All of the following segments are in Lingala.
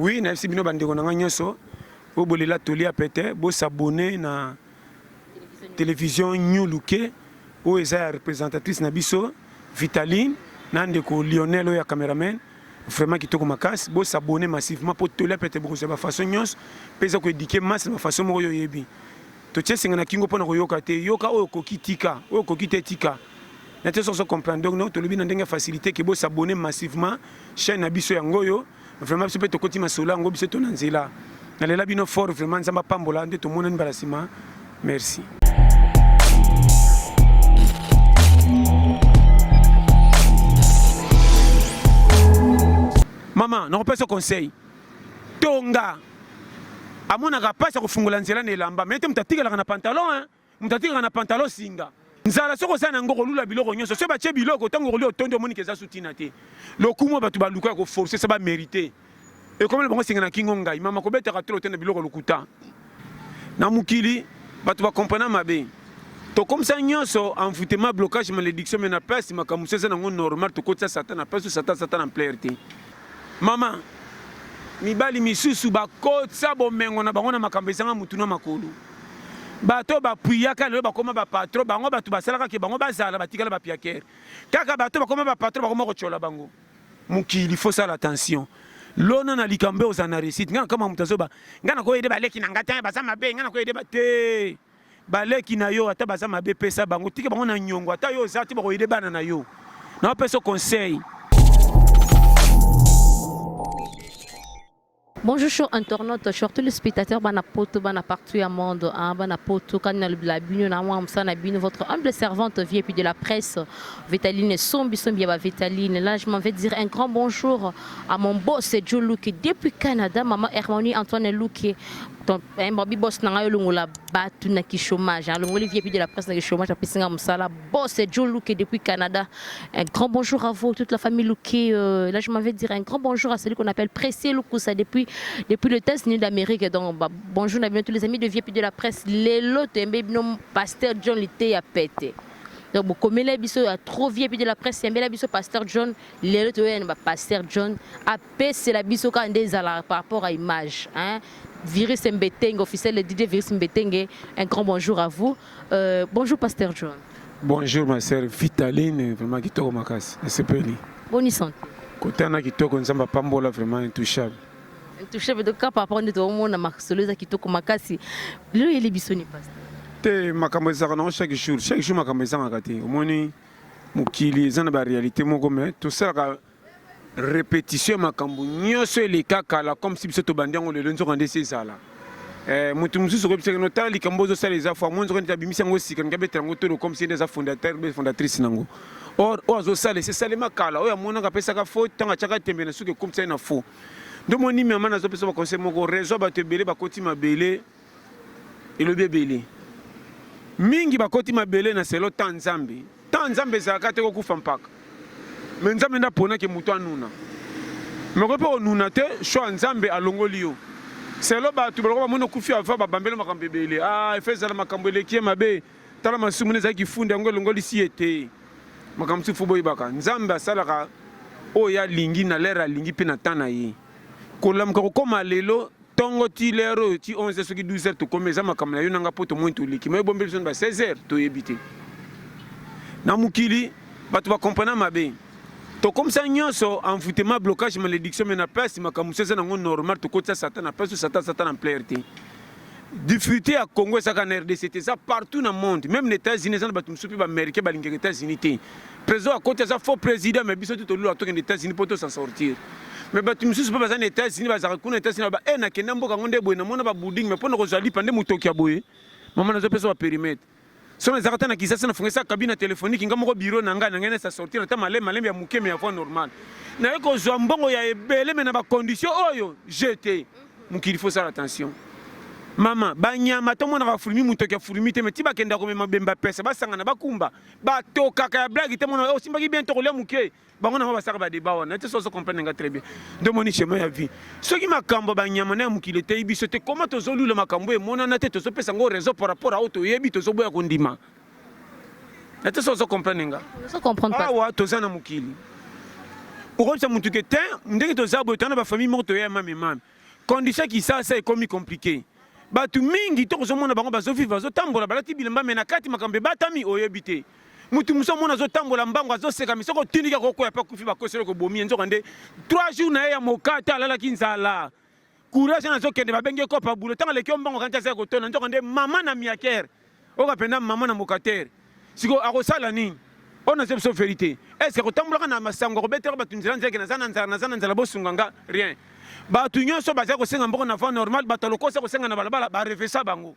Oui, na bino bandeko na nyonso. Bo bolela toli a pété, bo s'abonner na télévision New Luke, où est la représentatrice na biso Vitaline, na ndeko Lionel oya cameraman. Vraiment qui toko makas, bo s'abonner massivement pour toli a pété beaucoup de façon nyonso, pesa ko éduquer masse de façon mo yo yebi. To tse singa na kingo pona ko yoka te, yoka o ko kitika, o ko kitetika. Na te so comprendre donc non to lobi na ndenge facilité que bo s'abonner massivement chaîne na biso yangoyo. Vraiment biso pe to koti masola ngo biso to na nzela. Na lela bino fort vraiment nzamba pambola nde to mona mbalasima. Merci. Maman, non pas ce conseil. Tonga. Amona ka pasa ko fungola nzela ne lamba, mais te mutatika na pantalon hein. Mutatika na pantalon singa. Nzala soko sana ngoko lula biloko nyonso. So ba che biloko tango lolo tondo moni keza soutina te. Lokumo batu ba luka ko forcer ça ba mériter. Et comme le bon singa na kingo ngai, mama ko beta ka trop tena biloko lokuta. Na mukili batu ba comprendre mabe. To comme ça nyonso envoûtement blocage malédiction mais na place makamusa ça ngo normal to kotsa satan na place satan en plaire. Maman mibali misusu ba kotsa bomengo na bango na makambo esanga mutuna makolo. Bato ba puyaka le ba koma ba patron bango batu basalaka ke bango bazala batikala ba piaker. Kaka bato ba koma ba patron ba koma ko chola bango. Mukili faut ça l'attention. Lona na likambe ozana réussite ngana kama mutazo ba ngana ko yede baleki na ngata ba sama be ngana ko yede ba te baleki na yo ata ba sama be pesa bango tike bango na nyongo ata yo zati ba ko yede bana na yo. Na peso conseil. Bonjour, chers internautes, chers téléspectateurs, banapoto, partout au monde, banapoto, canal la bino, votre humble servante vient puis de la presse, Vitaline Sombi, Vitaline. Là, je m'en vais dire un grand bonjour à mon boss Joe Luke depuis Canada, maman Hermione Antoine Luke. Un boss n'a la batu na ki chômage, le vient puis de la presse na ki chômage, après singa musala, boss Joe Luke depuis Canada. Un grand bonjour à vous, toute la famille Luke. Là, je m'en vais dire un grand bonjour à celui qu'on appelle Pressé Lukusa depuis les États-Unis d'Amérique. Donc, bonjour à tous les amis de Vie de la presse. Les lots, Pasteur John l'été a pété. Donc, comme les biso a trop vieux de la presse, il y a biso Pasteur John, les lots, Pasteur John a pété c'est la biso quand des par rapport à l'image. Virus Mbeteng, officiel de Didier Virus Mbeteng, un grand bonjour à vous. Bonjour Pasteur John. Bonjour ma sœur Vitaline, vraiment qui toko makas. C'est peli. Bonne santé. Côté na qui toko nzamba pambola vraiment intouchable. Intouchable de cas par rapport à tout le monde na marceuse qui toko makasi. Le il est bisoni pasteur. Te makambo za na chaque jour makambo za ngati. Omoni mukili za na ba réalité moko mais tout ça répétition makambo nyonso les kaka comme si biso to bandango le lonzo rende ces sala. Mutu mususu ko biseka notali likambo zo sala les affaires monzo ko tabimisa ngo sika ngabeta ngo to comme si des fondateurs be fondatrice nango. Or ozo sala c'est sale makala oya mona ka pesa ka faute tanga chaka tembe na suke comme ça na faux. Donc mon numéro na zo pesa ba conseil moko réseau ba te belé ba koti mabele et le bébé. Mingi ba koti mabele na selo Tanzambi. Tanzambe za ka te ko kufa mpaka. Mais nzambe na pona ke mutu anuna. Mais ko po nuna te sho nzambe alongoli yo. Selo ba tu ba mono kufi ava ba bambelo makambe bele. Ah, efeza la makambo lekie mabe. Tala masumu ne za kifunde ngo longoli si ete. Makamsu fubo ibaka. Nzambe asalaka o ya lingi na lera lingi pe na tana yi. Kolam ko koma lelo tongo ti lero ti 11 soki 12h to komeza makamna yo nanga poto mwintu liki. Mais bombe besoin ba 16h to yebite. Na mukili batu ba comprendre mabe. To comme ça nyonso envoûtement blocage malédiction mais na place makamusa ça nango normal to kotsa satan na place satan en plaire. Difficulté à Congo ça en RDC c'était ça partout dans le monde même les États-Unis ça batu musupi ba américain ba lingé États-Unis. Président à côté ça faux président mais biso tout lo atoke les États-Unis pour s'en sortir. Mais batu mususu pas les États-Unis ba za kuna États-Unis ba na kenda mboka ngonde boye na mona ba building mais pour no kozali pande mutoki ya boye. Maman na zo pesa ba périmètre. Si on a des qui sont ça cabine téléphonique, ils ont bureau, ils ont sorti, ils ont malé, mais ils ont normal. Ils ont conditions, jeté. Donc il faut ça attention. Maman, banyama to mona fulmi mutoki fulmi te metiba kenda ko mema bemba pesa basanga na bakumba ba to kaka blague te mona osimba ki bien to kolia muke bango na ba saka ba débat wana te so comprendre nga très bien de moni chemin ya vie ce qui makambo banyama na mukile te biso te comment to zo lula makambo e mona na te to so pesa ngo réseau par rapport à auto yebi to so boya kondima na te so comprendre nga so comprendre pas ah wa to zana mukili okobisa mutu ke te ndenge toza boye tana bafamille moko toya mamemame condition kisasa ekomi compliqué bato mingi tokozomona bango bazovivre bazotambola balati bilamba me na kati makambo ebatami oyebi te mutu mosu omona azotambola mbango azoseka mi soko otindiki akokoya mpe akufi bakoseli kobomi nzoka nde 3 jours na ye ya mokate alalaki nzala courage na azokende babengi ekopa bulo ntango aleki yo mbango kanti asala kotona nzoka nde mama na miakere okapenda mama na mokatere siko akosala nini on a cette vérité est-ce que kotambolaka na masango akobetaka bato nzela nzeke naza na nzala bosunganga rien bato nyonso baza kosenga mboko na voie normale bato alokosa kosenga na balabala barefesa bango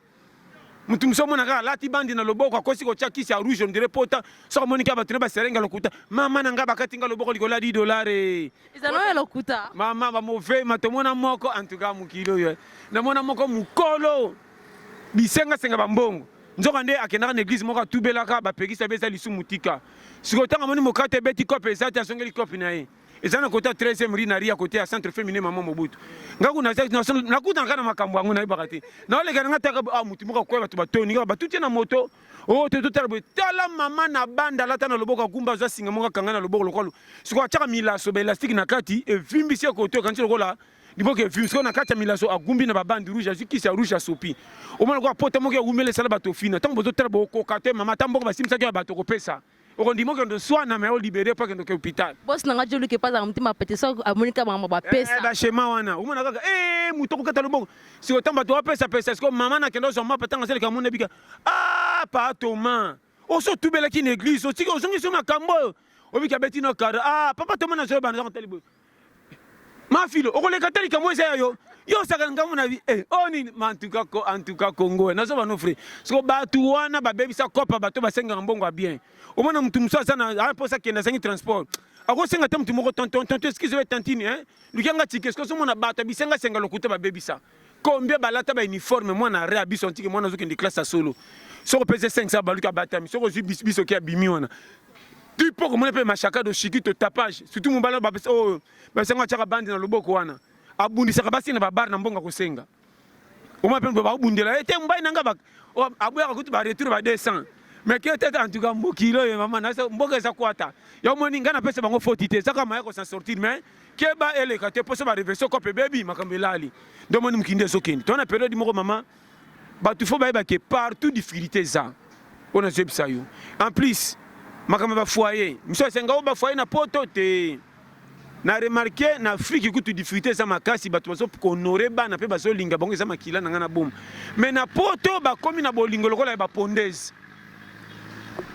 mutu mosu omona kaka alati bandi na loboko akosi kotia kisi ya rouge ondire pota soko omoni kaka bato ne baserenga lokuta mama na ngai bakati nga loboko likolo ya 10 dollars ezanoya lokuta mama bamove matomona moko en tout cas mokili oyo namona moko mokolo bisengasenga bambongo nzoka nde akendaka na église moko atubelaka bapekisa be eza lisumu tika sikoyo ntango amoni mokate ebeti kope eza te asongeli kope na ye eza na kote ya 13e rue nari ya kote ya centre féminin mama mobutu ngaku nakutana kaka na makambo yango nayebaka te naoleka nanga taka mutu moko akoya bato batoni kaka batutie na moto oyo te totala boye tala mama na banda alata na loboko akumba aza singa moko akanga na loboko lokolo sikoyo atiaka milaso baelastike na kati evimbisi ekote okanisi lokola liboko evimbi sikoyo na kati ya milaso agumbi na babandi rouge azwi kisi ya rouge asopi omona ko apota moko ewumela esala bato fina ntango bozotala bokoka te mama ata mboko basimisaki ya bato kopesa okondima okende oswana me olibere po akende oke hôpital bosi nanga joluki epazaka motema pete so amonika bango bapesa bashema wana omona kaka moto okokata loboko sikoyo ntango bato bapesapesa sikoyo mama nakende ozwa mapa ntango asaleka mona ebika patoma oso otubelaki na église otiki ozongisi makambo oyo obiki abeti no kara papa toma na zoyo bana tali boye mafilo okoleka te likambo eza ya yo osaka ngambo na vi oni antuka Congo nazoba no frère siko bato wana babebisa kopa bato basengaka mbongo ya bien omona mutu mosu aza na mposa akende azangi transport akosenga te mutu moko tonton eskize oyo tantini lukianga tike siko ozomona bato abisengasenga lokuta babebisa combien balata bauniforme mwana re abiso ntike mwana azokende classe ya solo soko pese 500 baluki abatami soko ozwi biso ki abimi wana tipo komona mpe mashaka do shiki to tapage surtout mobala basenga atiaka bandi na loboko wana abundisaka basi na babar na mbongo kosenga omona mpe babundela ete mbai nanga aboyaka kutu baretour ba 200 mais ke tete en tout cas mokili oyo mama nasa mboka eza kwata yo moni ngai napesa bango foti te ezaka maya kosan sortir mais keba eleka te mposo bareverse kope bebi makambo elali ndo moni mokindi ezokende tona periode moko mama bato fo bayeba ke partout difficulté eza ona zebisa yo en plus makambo bafoyer miso esenga o bafoyer na poto te na remarqué na Afrique kutu difficulté eza makasi bato bazo honore bana mpe bazolinga bango eza makila na nga na boma mais na poto bakomi na bolingo lokola ya bapondese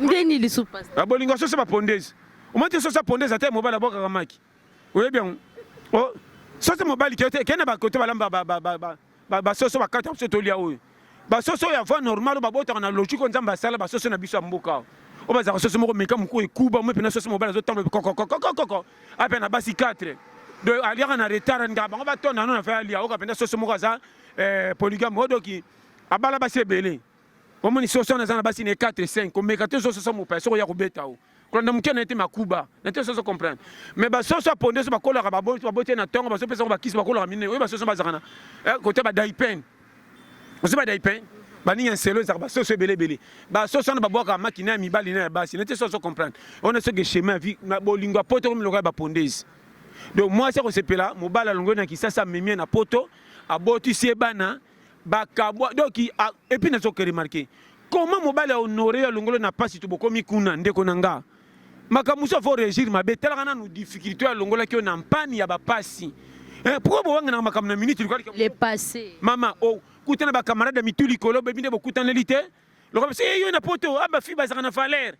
ndeni lisu pasta babolingo soso bapondese omati soso pondese ata mobali abokaka maki oyebi yango soso mobali kena bakote balamba basoso bakata biso tolia oyo basoso oyo ava normal babotaka na logique oyo nzambe asala basoso na biso ya mboka awa o bazaka soso moko meka moku ekuba mo mpena soso mobali azotambola kokokokokoko ape na basi 4 donc aliaka na retard nga bango batonda no na fa alia okapenda soso moko aza polygame odoki abala basi ebele omoni soso na za na basi ne 4 5 omeka te soso mopa soko ya kobeta o kolanda moke na ete makuba na te soso comprendre mais basoso aponde so bakolaka baboti na ntongo bazopesa ngo bakisi bakolaka mine oyo basoso bazaka na kote badaipen ozo badaipen bani nselo ezaka basoso ebelebele basoso wana babwaka makina ya mibali na ya basi nete soso comprendre ona soki chemin ya vie bolingo ya poto komi lokola ya bapondese donc mwasi akosepela mobali alongoli na kisasa amemi na poto abotisi ye bana bakabwa donc epuis nazoke remarke comment mobali ahonore alongoli na pasi to bokomi kuna ndeko na nga makambo mosu afo régir mabe talaka nanu difficulté oyo alongolaki oyo na mpani ya bapasi pourquoi bowangana makambo na minute le passé mama kutana bakamarade ya mitu likolo bebi nde bokutaneli te lokola biso yo na poto bafi bazaka na valeur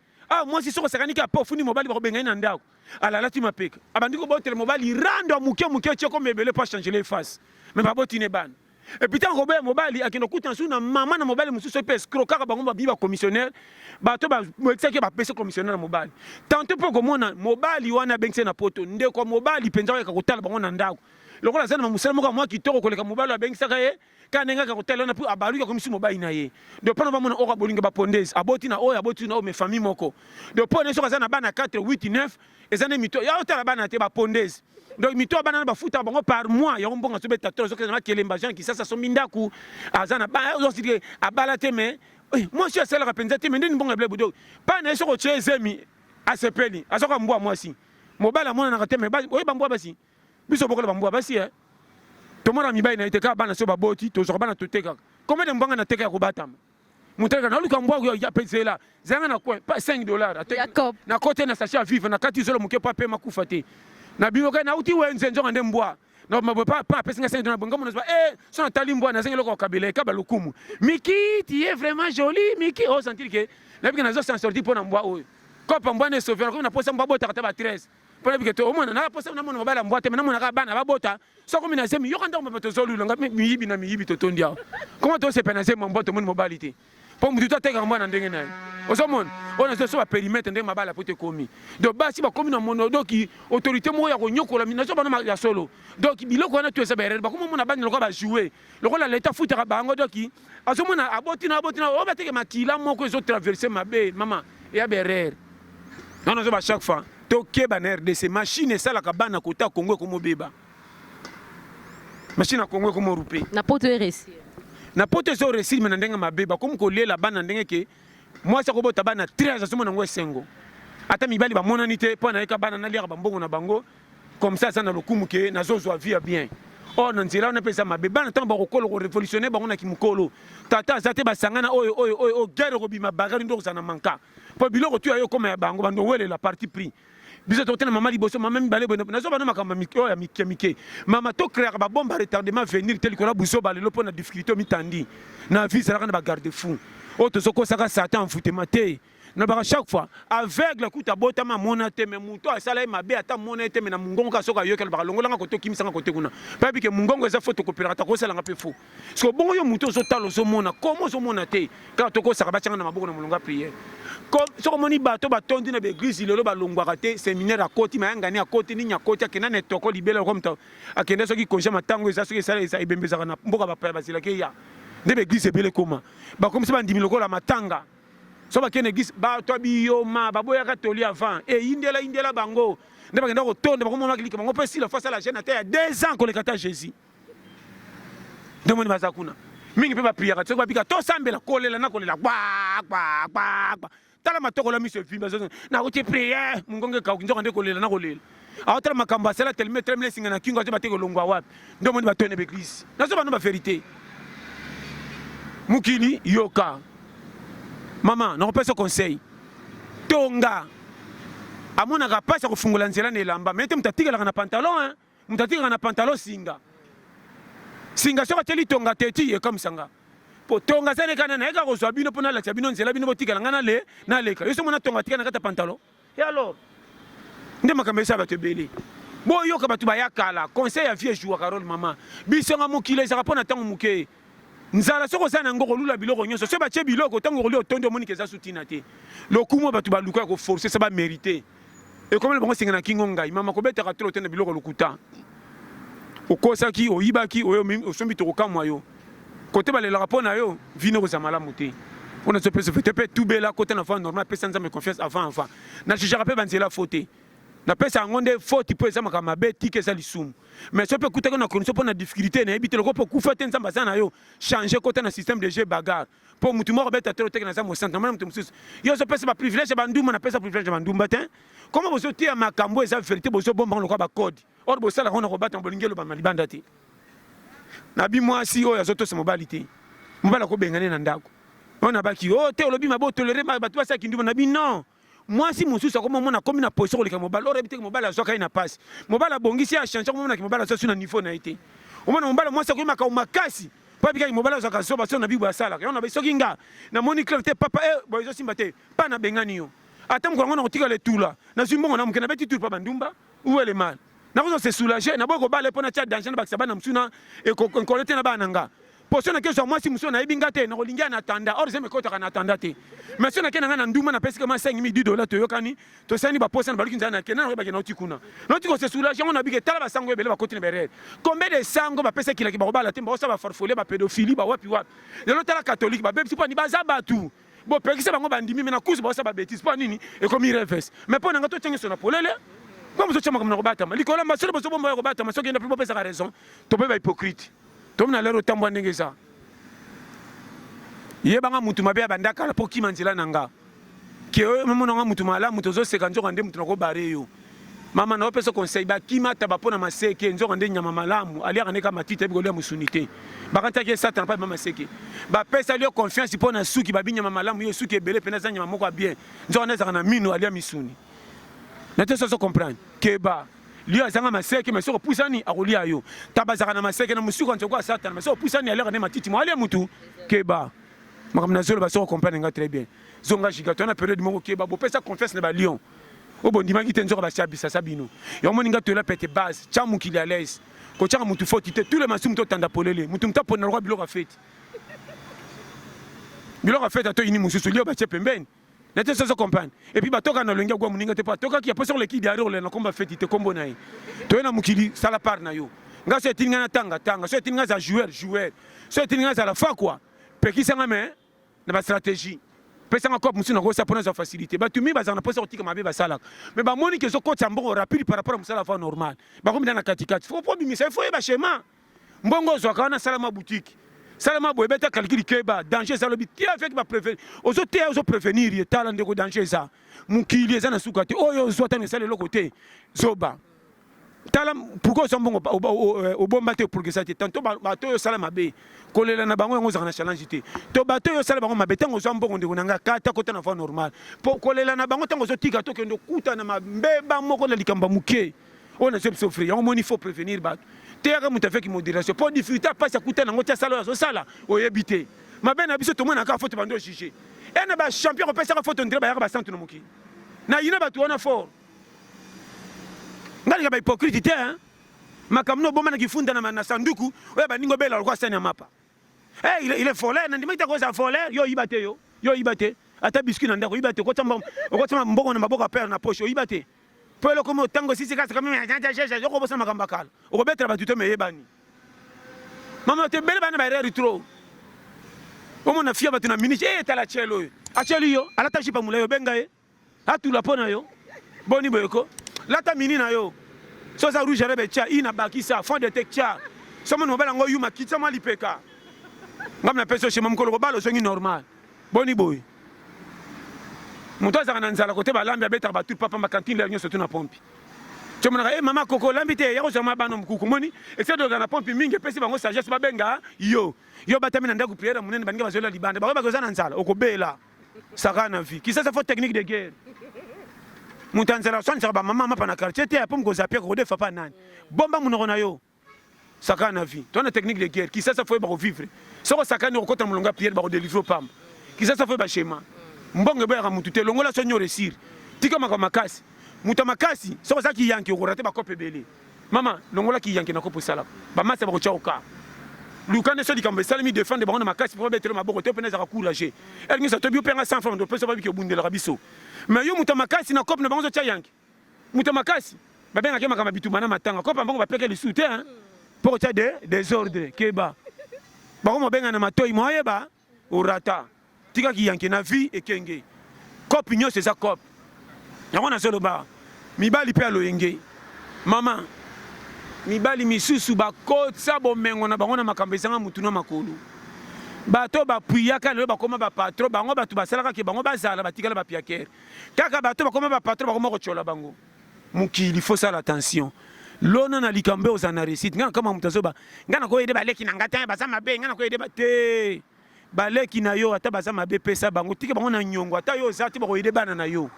mwasi soko sakaniki apo ofuni mobali bakobengani na ndako alalati mapeka abandi kobotela mobali rando ya moke tie koma ebele po achangele face me babotine bana epuis ntango koboya mobali akende okutana su na mama na mobali mosusu mpe escro kaka bango babi bacommissionnaire bato baekisaki bapesa commissionnaire na mobali tanto mpo komona mobali wana abengisi na poto ndeko mobali mpenza oyaka kotala bango na ndako lokola aza na mosala moko mwa kitoko koleka mobali abengisaka ye ka ndenge aka kotala wana mpo abaluki akomisi mobali na ye donc mpona bamona oyo abolinga bapondese aboti na oyo aboti na oyo me famille moko donc mpo ne soki aza na bana 4 8 9 eza ne mito ya otala bana te bapondese donc mito ya bana na bafutaka bango par mois yango mbongo azobeta tolo soki azana kelemba jean kisasa asombi ndaku aza na ozositike abala te me mwasi asalaka mpenza te me ndeni mbongo ebele budo mpa na ye soki otie ezemi asepeli azoka mbwa mwasi mobala mona na kateme oye bambwa basi biso bokola bambwa basi tomona mibali na ite ka bana so baboti to zo bana toteka combien de mbanga na teka ya kobatama muteka na luka mbwa ya pezela zanga na quoi pas $5 na côté na sachet à vivre na kati zolo muke pa pe makufa te na bimoka na uti wenze njonga nde mbwa na mabwe pa pesa nga $5 bongo mona so na tali mbwa na zenga loko kabele ka balukumu Miki tu es vraiment joli Miki oh sentir que na bika na zo s'en sortir pour na mbwa oyo kopa mbwa ne sauver ko na posa mbwa bota kata ba 13 pour bika to omona na posa na mona mobala mbwa te na mona ka bana ba bota so ko mina zemi yo kanda mbato zo lulanga miyibi na miyibi to tondia comment to se penaze mbwa to mona mobilité pour mutu ateka mbwa na ndenge naye ozomona on a so périmètre ndenge mabala pote komi donc basi ba komi na mono donc autorité mo ya ko nyokola mina so bana ya solo donc biloko na tu esa berere ba komo mona bani lokaba ba jouer lokola l'état futaka bango donc azomona aboti na o bateke makila moko ezo traverser mabe mama ya berere non zo ba chaque fois to keba na RDC machine sala ka bana kota Congo ko mobeba machine na Congo ko mo rupe na poto RSI na poto zo réussir mais ndenge mabeba comme ko lela bana ndenge ke moi ça ko bota bana 13 asomo na ngo esengo ata mibali ba monani te po na eka bana na liaka bambongo na bango comme ça na lokumu ke na zo zo via bien oh na nzela na pesa mabeba na tango ba ko révolutionner bango na kimukolo tata zate ba sangana oyo guerre ko bima bagari ndo za na manka po biloko tu ayo koma ya bango bando wele la parti pris biso to tena mama liboso mama mibale bono na zo bana makamba mikyo ya mikemike mama to créer ba bomba retardement venir tel ko na buso ba lelo po na difficulté mitandi na vie ça na ba garde fou auto soko saka satan envoûtement te na ba chaque fois aveugle kuta bota ma monate mais muto asala mabe ata monate mais na mungongo ka soka yokel ba longola ko to kimisa ko te kuna pa bi ke mungongo eza photo kopira ta ko sala nga pe fou so bongo yo muto so talo so mona comment so monate ka to ko saka ba changa na maboko na mulunga prière comme so moni bato batondi na l'église lelo ba longwa te séminaire à côté ma ngani à côté ni nya côté ke na netoko libela comme ta akende so ki konja matango eza so ki sala eza ibembeza na mboka ba pa basila ke ya de l'église bele koma ba comme ça ba ndimi lokola matanga so ba kene église ba to bioma ba boya katoli avant et indela bango nde ba kenda ko tonda ba komona klika bango pesi la face à la jeune à 2 ans ko le kata Jésus demoni bazakuna mingi pe ba prière so ba bika to sambela kolela na kolela kwa tala matoko la mise vimba na ko te prière mungonge ka kunzo kande kolela na kolela a tala makamba sala telme singa na kingo ba te ko longwa wapi demoni ba tone be église na so ba no ba vérité mukili yoka mama na kopesa conseil tonga amona ka pasa kufungula nzela ne lamba mais te mutatikala na pantalon mutatikala na pantalon singa soka teli tonga teti e comme sanga po tonga sane kana na eka ko zwa bino pona la bino nzela bino botikala ngana le na leka yeso mona tonga tikana kata pantalon et alors nde makamesa ba tebeli bo yoka batu ba yakala conseil ya vie joua Carole mama bisonga mukile za pona tango muke nzala soko sana ngoko lula biloko nyonso so ba tie biloko tango roli otondo moni keza sutina te lokumo batu ba luka ko forcer ça ba mériter et comme le bon singa na kingo ngai mama ko betaka tolo tena biloko lokuta okosaki oyibaki oyo osombi to kokamwa yo côté ba le rapport na yo vino ko zamala muté on a se peut se fait tout bela côté na fa normal pesa nza me confiance avant na je rappelle banzela faute na pesa ngonde faute po eza makama beti ke za lisumu mais so peut kuta na condition pour na difficulté na ebite loko po kufa te nzamba sana yo changer côté na système de jeu bagarre pour mutu moko beta tolo te na za mo centre na mutu mususu yo so pesa ba privilège ba nduma na pesa privilège ba ndumba te comment vous sortir makambo eza vérité bozo bomba loko ba code or bo sala kona ko bata bolingelo ba malibanda te na bi mwasi oyo azoto se mobilité mobala ko bengane na ndako on a baki oh te olobi mabo tolérer ma batu sa kinduma na bi non moi si mon souci comme mona comme na position le mobile ore biteke mobile azoka ina passe mobile bongisi a changer comme mona ki mobile azoka na niveau na été o mona mobile moi ça ko maka makasi pa bika mobile azoka so ba so na bibu asala on a biso kinga na moni clarté papa bo zo simba te pa na bengani yo atam ko ngona kotika le tula na zimbo na mukena beti tur pa bandumba où est le mal na ko se soulager na boko bale pona cha danger na bakisa bana msuna e ko kolete na bana nga poso na keso moi si muso na ibinga te na kolinga na tanda or ze me kota na tanda te mais so na kena na nduma na pesa kama $5,000 to yokani to sani ba posa na baluki nzana kena na ba kena otikuna noti ko se soulager on a bige tala ba sango ebele ba koti na berere combien de sango ba pesa kila ki ba bala te ba sa ba farfoler ba pédophilie ba wapi de l'autre la catholique ba bebsi pa ni ba zaba tu bo pekisa bango bandimi me na kuzu ba sa ba bêtise pa nini e comme il reverse mais po na ngato tenge so na polele comme so chama comme na robata malikola ma so bo so bomba robata ma so kenda plus pesa raison to be ba hypocrite tom na lero tambwa ndenge za yebanga mutu mabe bandaka la poki manzela nanga ke oyo memo nga mutu mala mutu zo seka njoka nde mutu nako bare yo Mama na opesa conseil ba kima tabapona maseke nzonga nde nyama malamu ali akaneka matita bi kolia musunité bakanta ke satan pa mama maseke ba pesa lio confiance pona suki ba binyama malamu yo suki ebele pena za nyama moko bien nzonga neza na mino ali misuni na te so comprendre ke ba lio azanga maseke mais soko pusani akolia yo tabazaka na maseke na musuko nzoko satan mais soko pusani ali akane matiti mo ali mutu ke ba makamna zolo ba soko comprendre nga très bien zonga gigato na période moko ke ba bo pesa confiance na ba lion obo ndimaki te nzoka basi abisa sabino yo moni nga tola pete base chamu kili à l'aise ko changa mutu foti te tous les masumu to tanda polele mutu mtapo na roi biloko fete to ini mususu lio ba pembeni na te so comprendre et puis batoka na longia gwa muninga te pa toka ki aposo le ki diaro le na komba fete te kombo na to na mukili sala par na yo nga so etinga na tanga so etinga za joueur so etinga za la fa quoi peki sanga me na ba stratégie pesa nga cop musina ko sapona za facilité batumi bazana posa otika mabe basala mais ba moni ke zo ko tambongo rapide par rapport à musala fa normal ba ko na katikati faut pas bimisa faut ba schéma mbongo zo kana salama boutique salama bo ebeta calcul keba danger ça lobi ti avec ba prévenir ozo te ozo prévenir tala ndeko danger ça mukili eza na sukate oyo zo tane sale lokote zoba tala pourquoi so mbongo au bomba te pour que ça te tanto ba to yo salama be kolela na bango yango zana challenge te to bato yo sala bango mabetango zo mbongo ndeko nanga kata kota na fa normal po kolela na bango tango zo tika to kendo kuta na mabeba moko na likamba muke on a souffrir yango moni faut prévenir bato te yaka muta fait modération pour difficulté pas ça kuta nango tia sala zo sala oyebite mabena biso to mona ka faute bando juger et na ba champion ko pesa ka faute ndre ba yaka ba centre no muki na yina bato wana fort ngali ka ba hypocrite te hein makamno bomba na kifunda na sanduku oya baningo bela lokwa sanya mapa il est volé ndima ita ko za volé yo ibate ata biscuit na ndako ibate ko tsamba mbongo na maboka père na poche yo ibate pelo comme tango sisi kasa kama ya yo ko bosa makamba kala o betra batuto meyebani mama te bele bana ba retro o mona fia batuna minute tala chelo acheli yo ala tashi pa mulayo benga atu la pona yo boni boyeko lata minina yo so za rouge rebe cha ina bakisa fond de texture somo no bala ngo yuma kitsa mali peka ngamna peso chez mamkolo ko balo songi normal boni boy mutoza kana nzala kote balambi abeta ba tout papa ma cantine la nyoso tuna pompi chomona mama koko lambi te yako zama bano mkuku moni ese do kana pompi mingi pesi bango sagesse ba benga yo batamina ndaku prière munene baninga bazola libanda ba bakozana nzala okobela sakana vi kisasa faut technique de guerre mutanzala sonza ba mama mapa na quartier te apom ko zapia ko defa pa nani bomba munoko na yo sakana vi tona technique de guerre kisasa faut ba vivre soko sakani ko kota mulonga prière ba ko délivrer pam kisasa faut ba schéma mbongo bera mutu te longola sonyo resir tika makasi muta makasi soko saki yanki ko rate ba kope belé mama longola ki yanki na kopo sala ba masa ba ko chauka lukane so dikambe salimi défendre ba on makasi pour betre maboko te peneza ka courager elle ngi sa to bio penga 100 francs de peso ba bi ke bundela kabiso mais yo muta makasi na kope na bango tia yanki muta makasi ba benga ke makamba bitu mana matanga kope bango ba peke le soutien pour tia des ordres keba ba ko mo benga na matoi moyeba urata tika ki yanki na vie ekenge kope nyo c'est ça kope yango na solo ba mibali pe aloyenge mama mibali misusu bakotsa bomengo na bango na makambo ezanga mutu na makolo bato bapuyaka lelo bakoma bapatron bango bato basalaka ke bango bazala batikala bapiakere kaka bato bakoma bapatron bakoma kochola bango mokili faut sala attention lona na likambe ozana réussite ngana kama mutu azoba ngana koyede baleki na ngata baza mabe ngana koyede te baleki na yo ata baza mabe pesa bango tika bango na nyongo ata yo ozati bakoyede bana na yo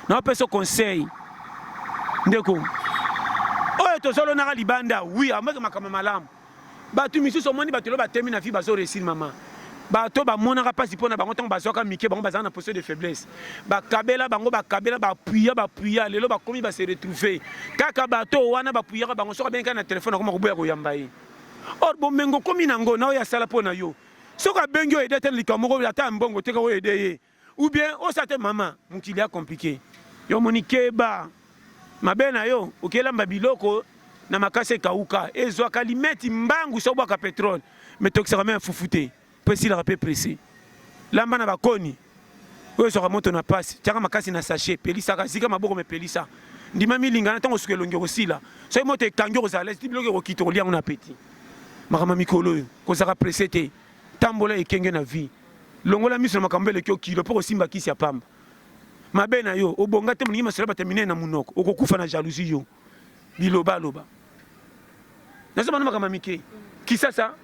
na pesa conseil ndeko oyo tozolo na libanda oui amaka makama malamu batu misusu omoni bato lo batemi na fi bazo réussir mama bato bamonaka pasi mpona bango ntango bazwaka mike bango bazala na posture de faiblesse bakabela bango bakabela bapuya lelo bakomi base retrouver kaka bato wana bapuyaka bango soki abengi na telefone akoma koboya koyamba ye or bomengo komi nango na oyo asala mpo na yo soki abengi oyo ede te likambo moko ata mbongo teka oyo ede ye ou bien osa te mama mokili ya compliqué yo moni keba mabe na yo okelamba biloko na makasi ekauka ezwaka limeti mbangu so bwaka pétrole mais tokisaka me fufu te mpo esilaka mpe pressé lamba na bakoni oyo ezwaka moto na pasi tiaka makasi na sachet pelisaka zika maboko me pelisa ndima milingana ntango suka elongi kosila soki moto ekangi okozala lesi ti biloko ekokita kolia yango na peti makambo mikolo oyo kozaka pressé te tambola ekenge na vie longola miso na makambo eleki okilo mpo kosimba kisi ya pamba mabe na yo obonga te moningi masolo batermine na munoko okokufa na jalousie yo biloba loba nazo bana makama mike kisasa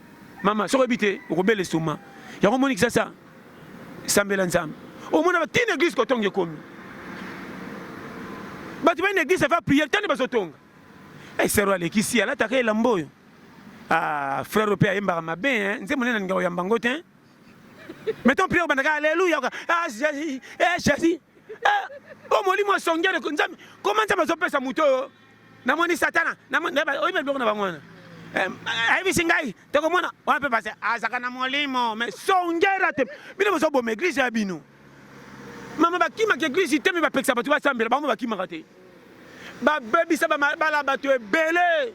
mama soko bité okobele soma yango moni kisasa sambela nzambe omona batine église kotonge komi batu ba une église va prier tane bazotonga sero alekisi ala taka elambo yo frère européen yembaka mabe hein nze monena ngao ya mbango te mettons prière bandaka alléluia Jésus Jésus molimo asongele nzambe comment nzambe azopesa moto oyo namoni satana oyeba biloko na bangwana ayebisi ngai tokomona wana mpe pase azaka na molimo mais songela te bino bozoboma église ya bino mama bakimaka église te me bapekisa bato basambela bango bakimaka te babebisa bala bato ebele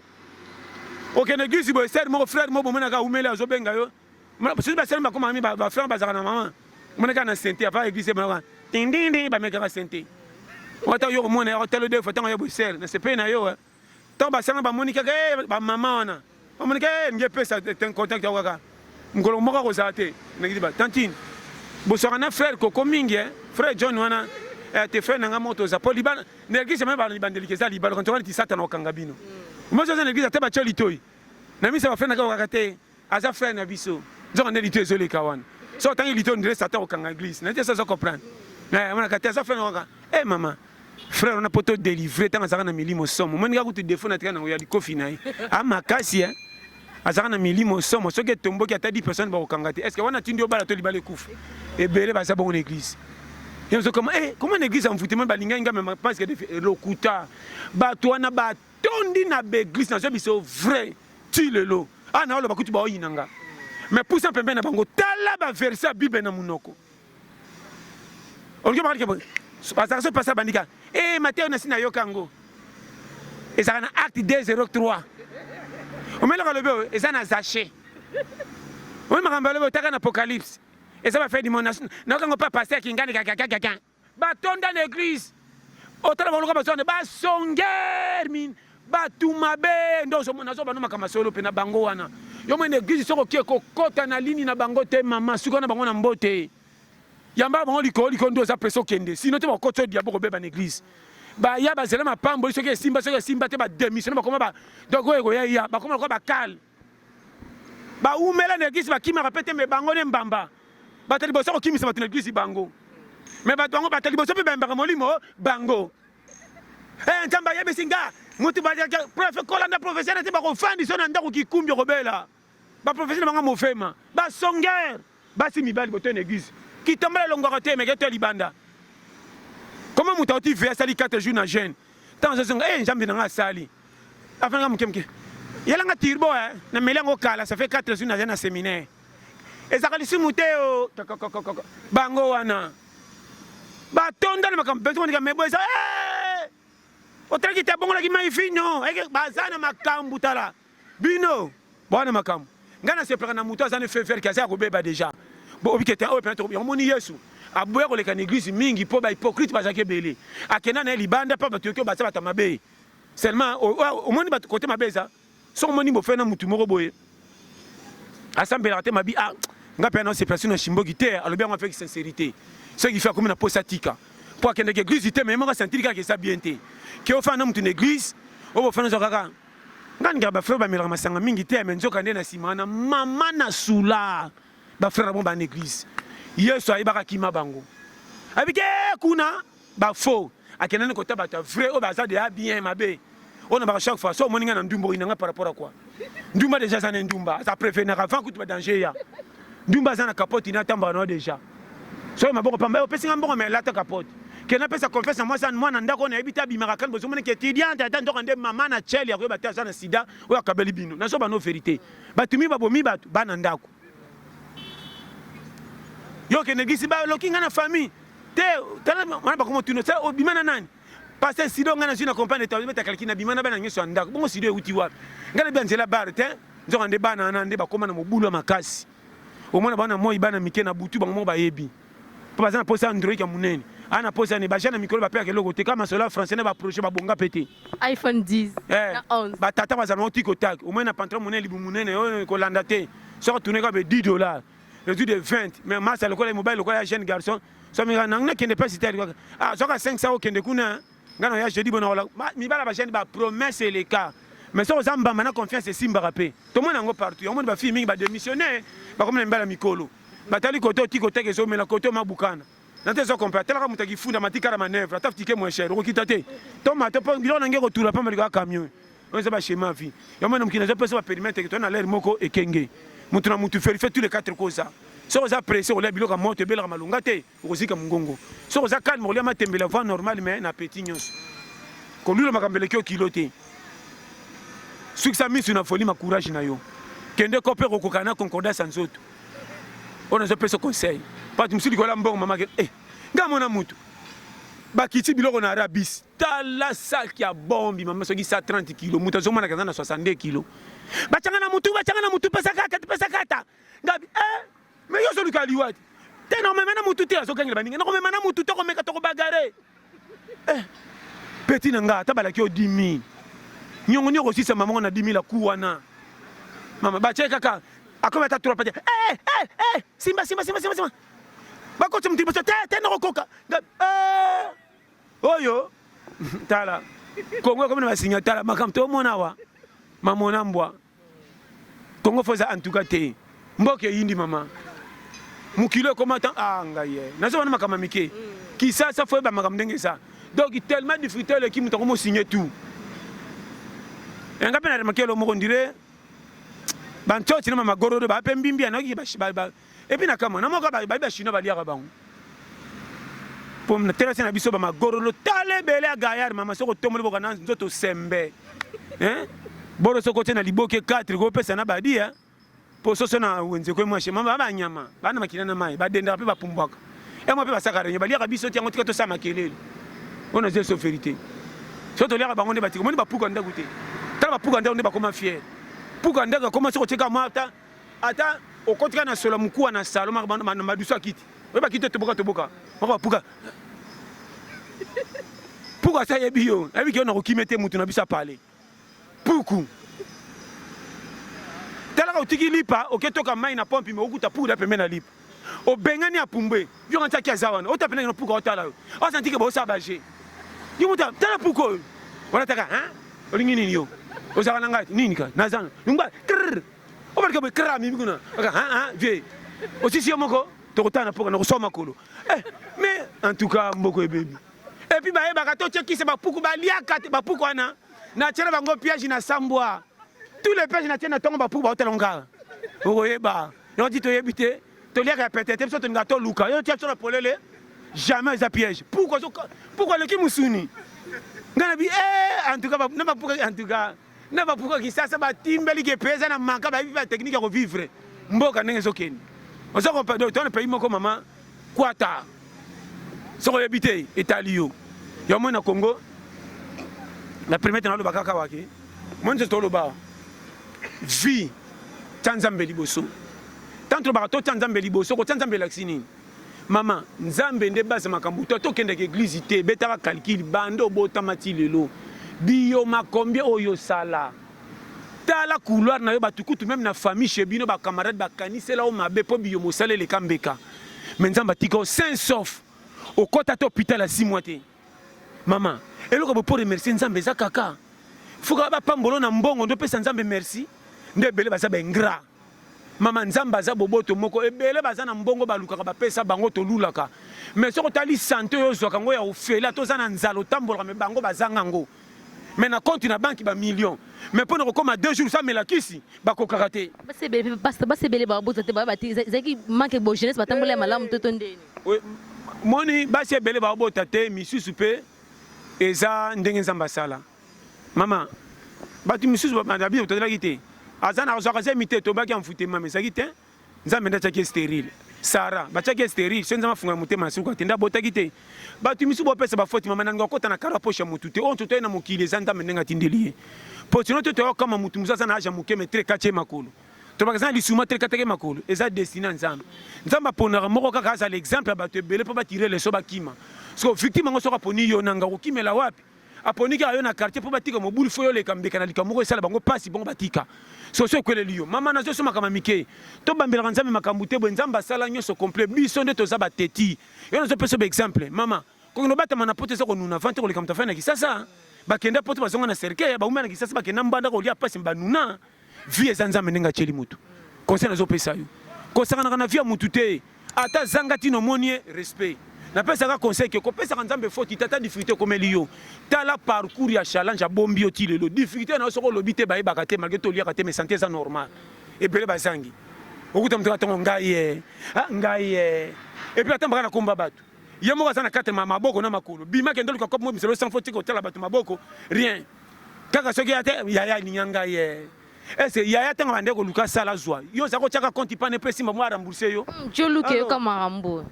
okende église boye ser moko frère moko bomonaka umeli azobenga yo soki basali bakomami bafrère bazaka na mama monaka na sente ava église bonaka tindindi bamekaka sente wata yo komona otelo de fois ntango ya boye ser na sepe na yo ntango basanga bamoni kaka bamama wana bamoni kaka nge pesa ten contact yao kaka mokolo moko akozala te nakiti ba tantine bosaka na frère koko mingi frère John wana te frère nanga moto za po libana na église même balibandelike eza libala quand on dit satana okanga bino moi je suis en église ate batyo litoi na misa ba frère nanga okaka te aza frère na biso nzoka nde litoi ezoleka wana so otangi litoi ndire satan okanga église na te ça comprendre mona kate aza frère nanga mama frère on a poto délivrer tant azaka na milimo somo moni ka kutu défaut na tika na ya likofi na ye makasi azaka na milimo somo soki etomboki ata 10 personnes bakokanga te est ce que wana tindi obala to libala ekufa ebele baza bongo na église comment une église amfutema balingai nga même parce que lokuta bato wana batondi na baéglise nazo biso vrai ti lelo na oloba kutu baoyinanga mais pour ça pembe na bango tala baverse ya bible na munoko olingi bakali ke bazaka so pasa bandika Matthieu nasi na yoka yango ezaka na acte 2:03 omelaka lobe eza na zaché oyo makambo alobe otaka na apocalypse eza bafai dimon nayokango mpa paster kingani kakakakaka batonda na église otala baloka bazone basonger min batu mabe ndo nazoba no makambo solo mpe na bango wana yo mwana église soko okie kokota na lini na bango te mama suka na bango na mbote yamba bango likolo ndo oza prese okende sino te bakota diabo kobeba na église baya bazela mapambo soki esimba te badémissionne bakoma donc oyo ekoyaya bakoma lokola bakale baumela na église bakimaka mpe te me bango ne mbamba bato liboso kokimisa bato na église bango me bato bango bato liboso mpe bayembaka molimo bango nzambe ayebisi nga mutu kolanda professeur te bakofandi so na ndako kikumbi okobela baprofesseur na bango mofema basonger basi mibali boto na église kitombola elongwaka te meke to libanda comment mutu auti ve asali 4 jours na jeune ntango azozonga nzambe nanga asali afananga mokemoke yelanga tirbo na meli yango kala ça fait 4 jours na jeune na séminaire ezaka lisumu te o bango wana batonda na makambo mpenza monika mebo eza otalaki te abongolaki mai fino baza na makambo tala bino bwana makambo ngai nasepelaka na moto aza na feu vert aza ya kobeba déjà obikete oyo pena yomoni yesu aboya koleka na église mingi mpo bahypocrite bazalaki ebele akenda na ye libanda mpo bato yoki oyo baza bato mabe seulement omoni bato kote mabe eza soki omoni bofe na mutu moko boye asambelaka te mabi nga mpe na osepelation na shimboki te alobi yango avec sincérité soki fe akomi na posa tika mpo akendeke église te me moko asentiri kaka eza bien te ke ofana na mutu na église oyo bofana ozo kaka nga ningaka bafrere bamelaka masanga mingi te me nzoka nde na nsima wana mama na sula bafrere bango bana église yesu ayebaka kima bango abike kuna bafo akendani kota bato ya vrai oyo baza deya bien mabe oyo na baka chaque fois so omoni nga na ndumba oyinanga par rapport à quoi ndumba déjà aza na ndumba aza prévenaka avant kutu badanger ya ndumba aza na capote ina atambaka nao déjà soki maboko pamba opesi nga mbongo me elata capote kena apesa confiance na mwasi mwana ndako nayebi te abimaka kani bozomoni ke étudiante ata ntoka nde mama na chele akoyeba te aza na sida oyo akabeli bino nazo bano vérité batumi babomi bato bana ndako yo kende gisi baloki nga na famille te tala wana bakoma tuno sa obima na nani parce sido nga na zina compagne ta beta kalki na bima na bana nyeso ndako bongo sido euti wapi nga na bianzela bar te nzoka nde bana na nde bakoma na mobulu ya makasi omona bana moi bana mike na butu bango mo bayebi po baza na posa android ya munene ana posa ne bajana mikolo bapeka keloko te kama sola français na ba projet babonga pete iPhone 10 na 11 batata bazana otiko tak omona pantalon munene libu munene yo kolanda te soko tourner ka be $10 le jour de 20 mais massa le mobile le jeune garçon so mi na kende pas cité ah so ka 500 kende kuna ngana ya jeudi bona wala mi bala ba jeune ba promesse les cas mais so za mbamba na confiance simba rapé to mona ngo partout yo mona ba fille mingi ba démissionner ba comme mbala mikolo batali koto tiko teke so mela koto mabukana nante so compare tela ka mutaki funda matika la manœuvre atafutike moins cher ko kitate to ma to bilo na ngeko tula pa malika camion on se ba schéma vie yo mona mkina zo pesa ba périmètre to na l'air moko ekenge mutu na mutu fait tous les quatre causes so za pressé on le bilo ka moto bela malunga te kozika mungongo so za calme on le matembela voie normale mais na petit nyos ko lula makambele kyo kilote succès mis sur na folie ma courage na yo kende kopé ko kana concordance nzoto on a zo pesa conseil pas tu me suis dit que mbongo mama eh ngamona mutu bakiti biloko na arabis tala sac ya bombi mama soki 130 kg mutu zo mana kana 62 kg bachanga na mutu pesa kata ngabi mais yo so lukaliwati te no mema na mutu te azo kangela baninga no mema na mutu to ko meka to ko bagare petit nanga ta balaki o 10000 nyongo nyoko sisa mama na 10000 la kuwana mama bache kaka akoma ta trop pete simba bakoti mutu pesa te no koka oyo tala kongo comme na sinya tala makam to mona wa mamona mbwa kongo foza en tout cas te mboke yindi mama mukilo komata ngaye nazo wana makama mike ki ça faut ba makam ndenge ça donc tellement difficile le ki muto ko mo signer tout nga pena makelo mo ndire banto tina mama gororo ba pe mbimbi na ki ba et puis na kama na mo ka ba shino ba liaka bango pom na terrasse na biso ba magorolo tale bele a gayar mama soko tomole boka na nzoto sembe boro soko tena liboke 4 ko pesa na badia po soso na wenze ko mwashe mama ba nyama bana makina na mai ba denda pe ba pumbwaka e mo pe ba sakare ba liaka biso tiango tikato sa makelele on a zé soférité soto liaka bango ne batiko mo ne ba puka nda gute tala ba puka nda ne ba koma fier puka nda koma soko tika mata ata okotika na solo mukua na salo ma maduso akiti we ba kite toboka mako puka puka sa yebi yo ebi ke na ko kimete mutu na bisa parler puku tala ka utiki lipa oketoka mai na pompi me okuta puka pembe na lipa o bengani apumbe yo nganta kia zawana o tapena na puka otala yo o santike bo sa baje yo muta tala puko wala taka olingi nini yo o saka ngati nini ka nazana ngba krr o barka be krra mi biguna vie o sisi moko to kotana puka na ko soma kolo mais en tout cas mboko ebebi et puis ba eba ka to cheki se ba puku ba liaka ba puku ana na tshela bango piège na sambwa tous les pièges na tshena tongo ba puku ba otela ngaka o yeba yo dit to yebite to liaka peut-être so to ngato luka yo tia so polele jamais za piège pourquoi le kimusuni ngana bi en tout cas na ba puku en tout cas na ba puku ki sasa ba timbeli ke pesa na manka ba bi ba technique ko vivre mboka ndenge zo keni on se compare dans le pays moko mama kwata so yebite italio yo mona Congo la première dans le bakaka waki mon je tolo ba vie tanzambe liboso tanto ba to tanzambe liboso ko tanzambe laksini mama nzambe nde base makambu to kende ke église te betaka calcul bando botamati lelo bio makombie oyo sala tala couloir na yo batukutu même na famille chez bino ba camarade ba kanisela o mabe po bio mosale le kambeka mais nzamba tiko saint sauf au kota to hôpital à 6 mois te maman eloko bo pour remercier nzambe za kaka fuka ba pambolo na mbongo ndo pesa nzambe merci nde bele baza bengra mama nzamba za boboto moko ebele baza na mbongo baluka ba pesa bango to lulaka mais soko tali santé yo zo kango ya ofela to za na nzalo tambola me bango bazanga ngo mais na compte na banque ba million mais pour nous comme 2 jours ça me la kisi ba ko karaté ba se bele ba boto te ba zaki manque bo jeunesse ba tambola malamu to ndeni oui moni ba se bele ba boto te misusu pe eza ndenge nzamba sala mama batu misusu ba ndabi to la kité azana azaka mité to ba ki amfute mama ezaki te nzambe ndachaki stérile Sarah bachaki stérile senza mafunga mutema suka tenda botaki te batu misu bo pesa ba faute mama nanga kota na kara poche mutu te on tuto na mukili zanda menenga tindeliye po sino to to kama mutu muzaza na aja mukeme tre kache makolo to bakazana lisuma tre kateke makolo eza destiné nzambe nzamba ponara moko kaka za l'exemple batu ebele po ba tirer les so bakima so victime ngo soka poni yo nanga kokimela wapi aponiki ayo na quartier pour batika mobulu fo yo leka mbeka na likambo esala bango pasi bongo batika soso ekweleli yo mama nazo makama mike to bambelaka nzambe makambo te bwe nzambe asala nyonso complet biso nde toza bateti yo nazopesa exemple mama kokino batama na poto eza konuna vante koleka moto afai na kisasa bakenda poto bazonga na serke bauma na kisasa bakenda mbanda kolia pasi banuna vie eza nzambe ndenge atieli mutu conseil nazopesa yo kosakanaka na vie ya mutu te ata zanga tino omoni respect napesaka conseil ke kopesaka nzambe foti tata difficulté okomeli yo tala parcours ya challenge abombi yo ti lelo difficulté na yo soko olobi te bayebaka te malgré toliaka te mais santé eza normal ebele bazangi okuta moto katongo ngai ye epuis atambaka na komba bato ye moko aza na kate maboko na makolo bimaki ndoluka kope mo biselo sans faute kotala bato maboko rien kaka soki ya te yaya alinga ngai ye ese yaya ntango bande koluka sala zwa yo oza kotiaka compte ipane mpe simba mo arambourse yo joluke yo kama makambo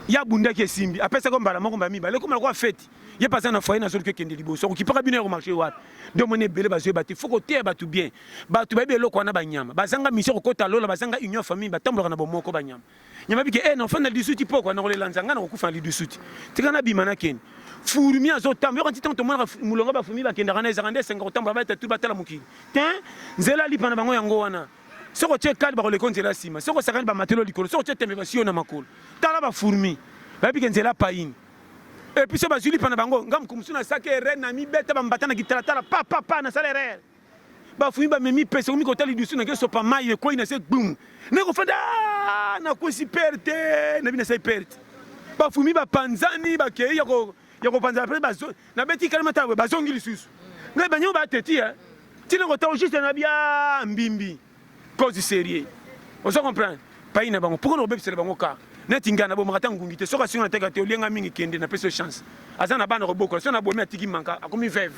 ya bundaki esimbi apesaka mbala moko mbamibale ekomala kwa feti ye paza na foyer nazoluka ekende liboso okipaka bino ekomarche wapi nde omoni ebele bazoyeba te fo koteya bato bien bato bayebi eloko wana banyama bazanga mission kokota lola bazanga union famille batambolaka na bomoko banyama nyama bike na ofanda lisuti poko na kolela nzanga na kokufa na lisuti tika na bima na keni furumi azotamba yoko ntitango tomona mulonga bafumi bakendaka na ezaka nde esenga kotambola batatu batala mokili te nzela lipa na bango yango wana soko tie kali bakoleka nzela nsima soko sakani bamatelo likolo soko tie tembe basiyo na makolo tala bafurumi bayebike nzela paini epuis so bazwi lipa na bango nga mokomusu na saki ere na mibeta bambata na kitalatala papapa na sala erere bafumi bamemi pesa komi kotali dusu nake sopa mai ekwei na se gbum nakofanda nakwesi perte na bi na sai perte bafumi bapanzani bakei ya kopanzana mpe nabeti kalima tala bazongi lisusu ngai banyango bateti ntina kotala juste na bia mbimbi cause sérieux ozo comprendre payi na bango pourquoi obebisela bango kaka neti ngai na bomaka ta ngungi te soki asinga na teka te olienga mingi kende na pesa chance aza na bana kobokola so na bomi atiki manka akomi veve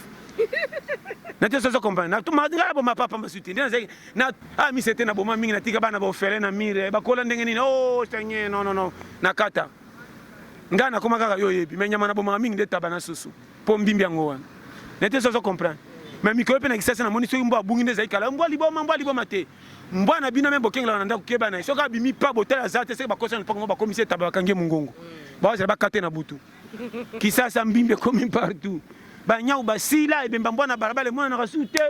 nate sozo comprendre ngai na boma papa masuti nde na mise te na boma mingi natika bana baofele na mire bakola ndenge nini o seigneur non nakata ngai nakoma kaka yo oyebi me nyama na bomaka mingi nde taba na susu mpo mbimbi yango wana nete sozo comprendre me mikolo mpe na kisasa namoni soki mbwa abungi nde ezali kala mbwa liboma te mbwa na bino me bokengelaka na ndako keba na ye soki abimi pa botala aza te soki bakosa na mpango bakomisi etaba bakangi mongongo bazala bakate na butu kisasa mbimbi ekomi partout banyau basila ebemba mbwa na balabala emonanaka su te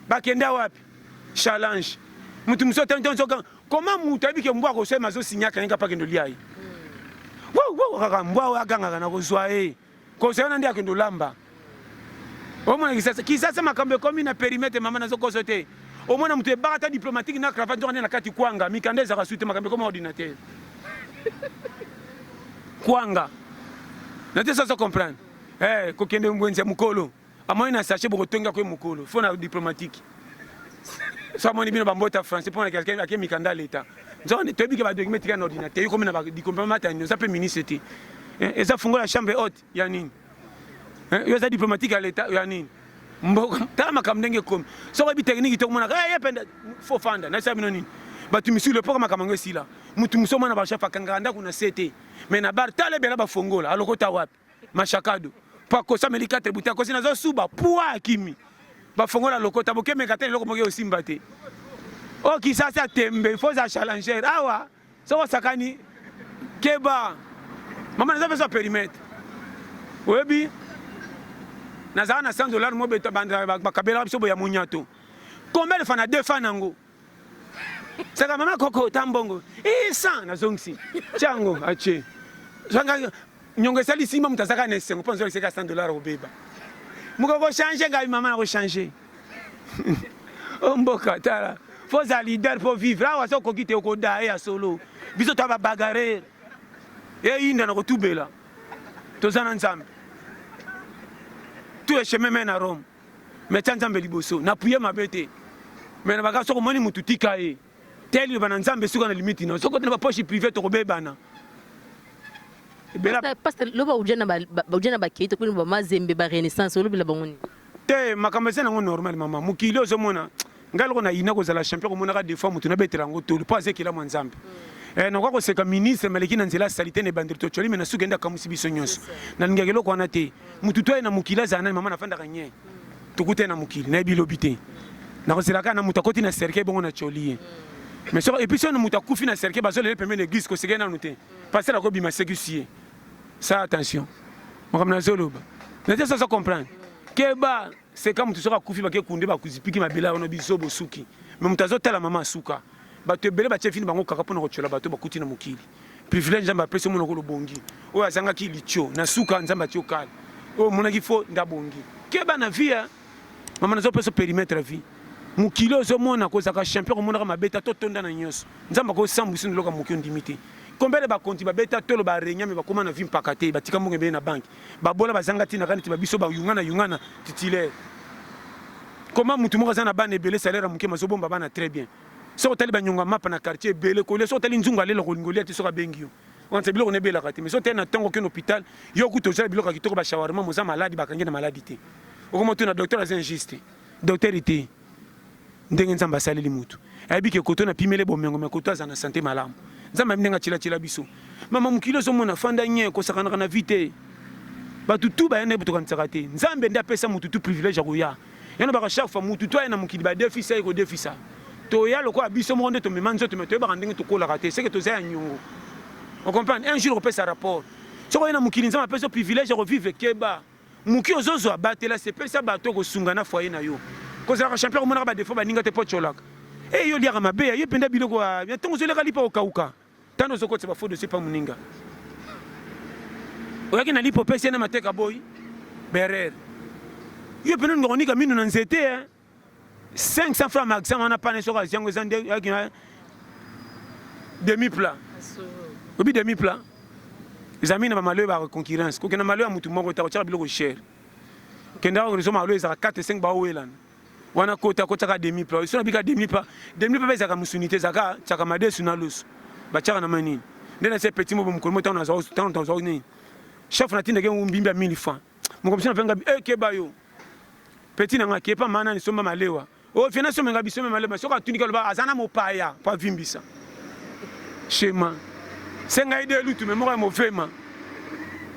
bakende wapi challenge mutu mosu otansoka koma mutu ayebike mbwa akosema azosinyaka yenga pakende olia ye kaka mbwa oyo agangaka na kozwa ye koseyana nde akende olamba omona kisasa makambo ekomi na perimetre mama nazokoso te omona moto ebaka ta diplomatique na cravate nzokande na kati kwanga mikanda ezaka su te makambo ekoma ordinateur kwanga na te soso comprendre kokende mbwenzi ya mokolo amoni na sache bokotonga kwe mokolo fo na diplomatique so amoni bino bambota français mpona quelqu'un ake mikanda leta nzokande toyebike badocument tika na ordinateur yokomi na badikomplement matani oza mpe ministre te eza fungola chambre haute ya nini yo eza diplomatique ya leta ya nini mboka tala makambo ndenge ekomi soko yebi technique tokomonaka ye penda fo fanda nasala bino nini bato misulu epoko makambo yango esila mutu mosu omwana bachef akangaka ndako na se te me na bar tala ebela bafongola alokota wapi mashakado po akosameli 4 buti akosi nazosuba pwa akimi bafongola alokota bokemeka te eloko moke osimba te o kisasa tembe fo za challenger awa soko sakani keba mama naza pesa perimetre oyebi nazala na $100 mo bakabela biso boya munyato combien de fois na 2 fois nango saka mama koko tambongo 100 nazongisi chango ache zanga nyongo esali simba mutazaka na esengo mpo nzoli seka $100 obeba mukoko changer ngai mama na ko changer omboka tala faut za leader pour vivre awa so kokite okoda ya solo biso to ba bagarre inda na kotubela tozana nzambe tout est chemin mène à Rome mais tia nzambe liboso napuye mabe te mais na baka soko moni mutu tika ye teli bana nzambe suka na limite na soko tena ba poche privé to kobebana parce que loba ujana ba kito kuni ba mazembe ba renaissance lobi la bangoni te makambo eza nango normal mama mokili ozomona ngai loko na ina kozala champion komonaka des fois mutu nabetela yango tolu mpo azekela mwa nzambe nakoka koseka ministre maleki na nzela salite na ebandeli tocoli me nasuki ende akamusi biso nyonso nalingaka eloko wana te mutu to ye na mokili azala nani mama nafandaka nye tokuta na mokili nayebi lobi te nakozelaka na mutu akoti na cercueil bongo na coli ye mais soko epuis soki na mutu akufi na cercueil bazolele pembeni l'église koseka nanu te pasteur akobima sekusi ye sa attention makambo nazoloba nate soso comprendre Keba c'est comme tu seras koufi baké koundé ba kuzipiki mabela ono biso bosuki. Mais mutazo tala mama suka. Ba te belé ba chefini bango kaka pona kochola bato ba kuti na mukili. Privilège nzamba pesa mono ko bongi. O azanga ki licho na suka nzamba tio kala. O mona ki fo ndabongi. Keba na vie mama nazo pesa périmètre vie. Mukili ozo mona ko zaka champion mona ka mabeta to tonda na nyoso. Nzamba ko sambusi ndoloka mukio ndimité. Combien de bakonti babeta tolo ba renya me bakoma na vie mpakate batika mbonge be na banque. Babola bazanga tina kaniti babiso ba yungana titulaire. Comment mutu moko zana bana ebele salaire muke mazobomba bana très bien. So tali banyonga mapa na quartier ebele ko le so tali nzunga lelo ngolia ti so ka bengio. On te biloko ne bela kati mais so tali na tango ke hôpital yo kuto za biloko kitoko ba shawarma moza maladi bakangi na maladie te. Okomoto na docteur az injuste. Docteur ite ndenge nzamba saleli mutu. Abi ke koto na pimele bomengo me koto azana santé malamu. Nzamba mnenga chila biso. Mama mukilo so mona fanda nye ko sakana na vite. Batutu ba yene buto kansaka te. Nzambe nda pesa mututu privilège akoya. Yana baka chaque fois mutu to na mukili ba defisa ko defisa. To ya loko abiso mo nde to memanzo to meto ba ndenge to kola raté c'est que to za nyongo. On comprend un jour on peut ça rapport. So yana mukili nzamba pesa privilège ko vivre keba. Muki ozozo abatela c'est pesa bato ko sungana foyer na yo. Ko za champion mo na ba defo ba ninga te pocholaka. Et yo liaka mabe yo penda biloko ya tongo zoleka lipa okauka. Tano zoko tse ba fo de c'est pas muninga. Oyaki na lipo pesa na mateka boy. Berer. Yo pena ngonika minu na nzete 500 francs maximum on a pas sur yango zande yaki demi plat. Obi demi plat. Les amis na malheur ba concurrence. Ko kena malheur mutu moko ta ko biloko cher. Kenda ko so malheur za 4 5 ba welan. Wana kota ka demi plat. So na bika demi plat za ka musunité za ka chaka madesu na lusu. Ba chaka na manini. Ndena se petit mo mko mo tana za ni. Chef na tinda ke mbimba 1000 francs. Mo komisa na venga keba yo. Petit na ngaki pa mana ni somba malewa. O fina so menga biso malewa so ka tunika loba azana mo paya pa vimbisa. Schéma. Senga ide lutu me mo mo fema.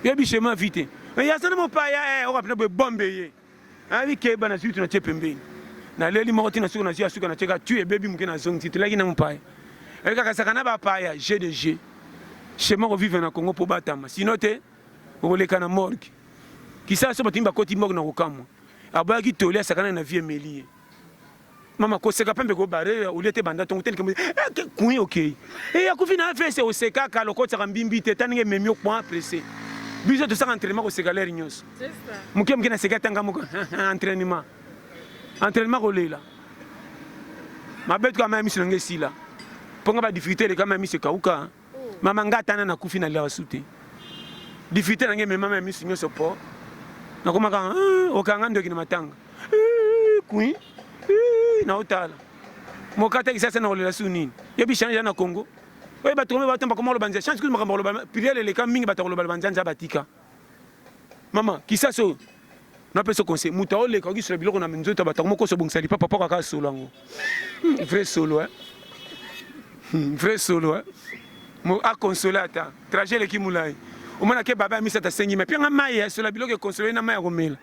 Yebi schéma vite. Mais ya azana mo paya o ka pena bombe ye. Abi keba na situ na chepembe. Na leli mo tina suka na cheka tu e baby mke na zong titulaki na mo paya. E ka sakana ba paya G2G. Schéma ko vivre na Congo po batama. Sinon te o le kana morgue. Kisa so batimba koti morgue na kokamo. Aba ki tolé sakana na vie melie. Mama ko seka pembe ko bare ulete banda tongo tel ke kuyi okay. Et ya kufina fese o seka ka lokota kambimbi te taninge memio point pressé. Biso to saka entraînement ko seka ler nyos. C'est ça. Muke na seka tanga muko entraînement. Entraînement ko lela. Mabet ko mama miso ngesi la. Ponga ba difficulté le kama miso kauka. Mama ngata na kufina la wasute. Difficulté na ngeme mama miso nyoso po. Na kuma ka okanga ndo kina matanga. Kui na otala. Mokata kisasa na olela sunini. Yebi chanja na Congo. Oye batombe batomba comment le banza. Change que makambo le pilier le kam mingi batolo le banza batika. Mama kisaso. Na peso conseil muta ole ka kisolo biloko na menzoto batako ko so bongsali papa papa ka solo ngo. Vrai solo Vrai solo Mo a consolata. Trajet le kimulai. Omana ke baba mi sata sengi me pianga mai sur la biloko consoler na mai romela.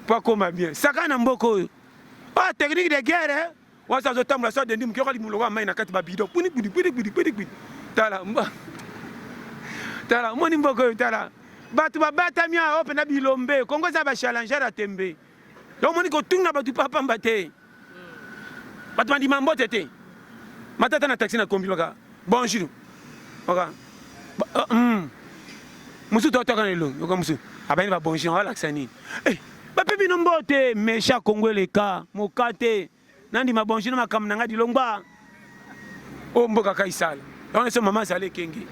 Pas comme bien. Saka na mboko. Ah technique de guerre wa sa zotamla so de ndim ke kali muloko mai na kati ba bido. Puni. Tala moni mboko tala. Batu babata mia open na bilombe. Kongo za ba challenger a tembe. Donc moni ko tuna batu papa mbate. Batu mandi mambote te. Matata na taxi na kombi baka. Bonjour. Baka. Musu to toka nelo, yoka musu. Abani ba bonjour wala ksani. Ba pebi no mbote mesha kongwele ka, mokate. Nandi ma bonjour na makam nanga dilongba. O mboka kaisala. On se maman sale kengi.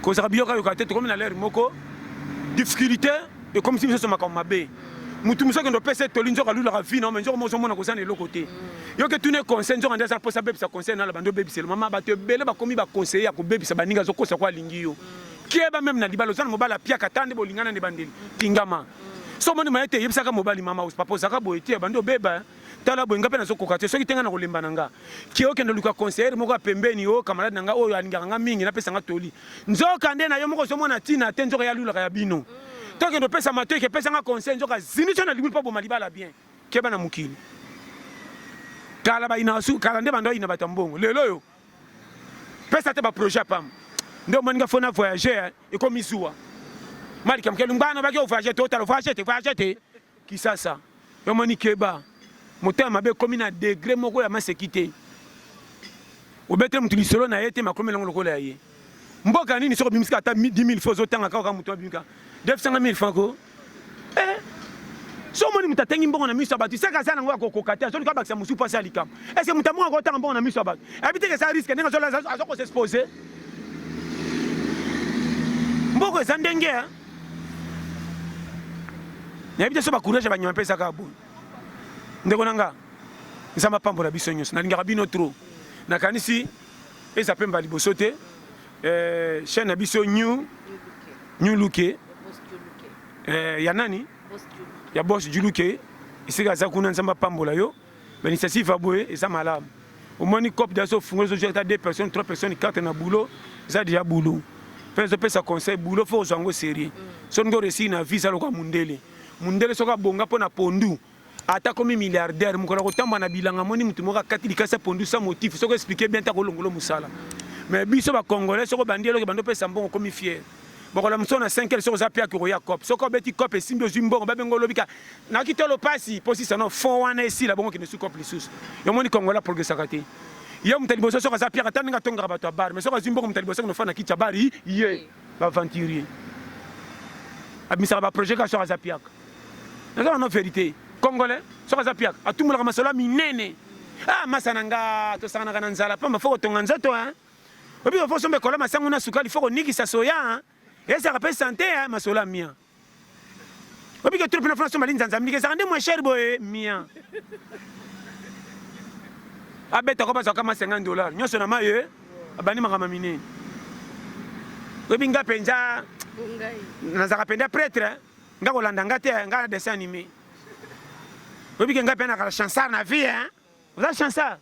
Ko sa biyoka yoka te comme na l'air moko. Difficulté et comme si ça makam mabe. Mutu muso ndo pese to linzo ka lula ka vie non mais nzo mo so mona ko sana le côté. Yo ke tune conseil nzo ndeza posa bebi sa conseil na la bando bebi sel maman ba te bele ba komi ba conseiller ko bebi sa baninga zo ko sa kwa lingi yo. Kieba même na libalo zana mobala pia katande bolingana ne bandeli tingama so moni maete yebisaka mobali mama papa zaka boetie bando beba tala boinga pe na so kokate so kitenga na kolemba nanga ki okende luka conseiller moko pembeni o camarade nanga oyo alinga nga mingi na pesa nga toli nzoka nde na yo moko so mona tina te nzoka ya lula ya bino to kendo pesa mato ke pesa nga conseil nzoka zinicho na libulu pa bo malibala bien kieba na mukili tala ba ina su kala nde bando ina batambongo lelo yo pesa te ba projet pam ndo manga fona voyager et comme izua mali kam kelungana ba ke voyager total voyager te kisasa yo moni keba motema mabe komi na degré moko ya masekite obetre mutu lisolo na ye te makomi lango lokola ya ye mboka nini soko bimisika ata 10 000 fois ozotanga kaka mutu abimika 200 000 francs ko so moni mutu atengi mbongo na miso ya bato seka aza nango akokoka te azolika bakisa mosu mpasi ya likambo est ce que mutu amongo akotanga mbongo na miso ya bato abi teke eza risque ndenge azokosexpose mboko eza ndenge nayebi te so bacourage banyama mpesaka boye ndeko na nga nzambe apambola biso nyonso nalingaka bino trop nakanisi eza mpe mba liboso te chaîne na biso new luke ya nani ya boss juluke isika aza kuna nzambe apambola yo bainitiative aboye eza malamu omoni cope daso fungola ezojuka ata 2 personnes 3 personnes 4 na boulot eza deja boulot mpe ezopesa conseil boulot fo ozwa yango sérieux so ndenge oresili na vie eza lokola mundele soki abonga mpo na pondu ata komi milliardaire mokolo kotambola na bilanga moni mutu moko akati likasi ya pondu sa motif soki explique bien taka olongola mosala mais biso bacongolais soki obandi eloko bando opesa mbongo komi fier bokola moso na 5 soki oza piaki koya cope soki obeti cope esimbi ozwi mbongo babengo olobika naki tolo pasi mpo sisano fond wana esila bongo kende su cope lisusu yomoni congolais progresaka te ye mutu liboso soki aza piaka ata ndenge atongaka bato ya bar mais soki azwi mbongo mutu liboso konofa na kiti ya bar ye baventurier abimisaka baprojet kaka soki aza piaka naza bano vérité congolais soki aza piaka atumbolaka masolo minene masa na nga tosanganaka na nzala pamba fo kotonga nzoto obika fo sombe kola masango na sukali fo konikisa soya ezaka mpe sante masolo ya mia obika trop na fona mali nzanza mike ezaka nde moins cher boye mia abetaka bazwaka ma $50 nyonso na maye abandi makambo minene oyebi nga mpenza nazaka mpenza prêtre nga kolanda nga te nga na dessin animé oyebi ke nga mpe nakala chansard na vie oza chansard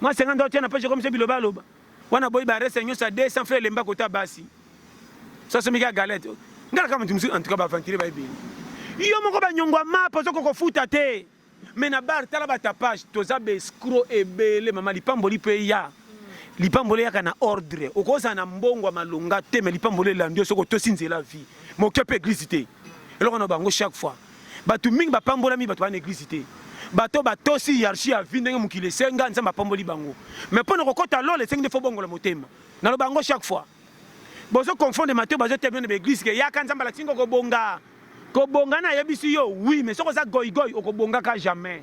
mwa $50 tia na poche comme se bilobaloba wana boyi barese nyonso ya 200 francs elemba kota basi so somiki ya galette nga naka mutu mosusu en tout cas baventire bayebeli yo moko banyongwa mapa ozoko kofuta te mais na bar tala batapage toza baescro ebele mama lipamboli mpe ya lipamboli yaka na ordre okozala na mbongo ya malonga te mais lipamboli elandi yo soki otosi nzela vie moke mpe église te eloko na bango chaque fois bato mingi bapambolami bato bana église te bato batosi hiérarchie ya vie ndenge mokili esenga nzambe apamboli bango mais mpo na kokɔta lolo esengi nde fo bongola motema naloba yango chaque fois bozo confondre mateo bazotebia na baeglise ke yaka nzambe alakisi ngo kobonga na yebisi yo oui mais soki oza goigoy okobongaka jamais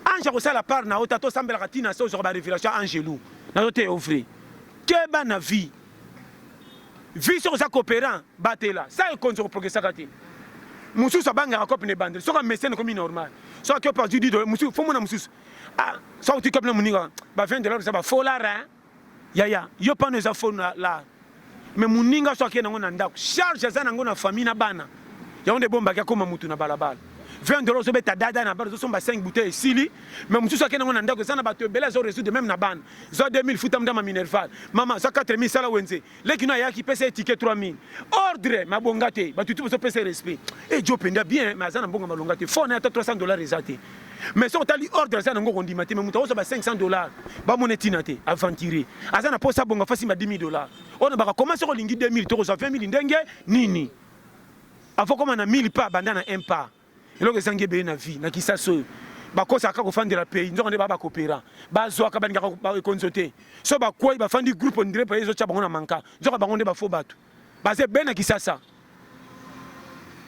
ange akosala part na yo ta tosambelaka ntina se ozwaka barévélation angelou nazo te ofre keba na vie soki oza coopérant batela sa ekonzi koprogresaka te mosusu abangaka cope na ebandeli soki amesene komi normal soki akiopa azwi dido mosusu fo mona mosusu soki oti cope na moninga ba $20 eza bafolara yaya yo pano eza fo la mais moninga soki akie nango na ndako charge aza nango na famille na bana yango nde bombaki akóma mutu na balabala $20 ozobeta dada na bana ozosomba 5 bouteille esili mais mosusu ake nango na ndako eza na bato ebele azoresoudre même na bana zo 2000 futa mdama minerval mama zo 4000 sala wenze leki no ayaki pesa etike 3000 ordre mabonga te bato tu bozopesa respect jo penda bien mais aza na mbongo malonga te fone ata $300 eza te mais soki otali ordre aza nango kondima te mais moto azosoba $500 bamona etina te aventure aza na posa bonga fasi ma $10,000 oyo bakakomase kolingi 2000 tokozwa 20000 ndenge nini afo koma na 1000 pa banda na 1 pa eloko ezangi ebele na vie na kisasa oyo bakosaka kofandela pays nzoko nde baa bakopera bazwaka balingaka baekonzo te so bakwei bafandi groupe ondire pa ezotya bango na manka nzoko bango nde bafo bato baza ebele na kisasa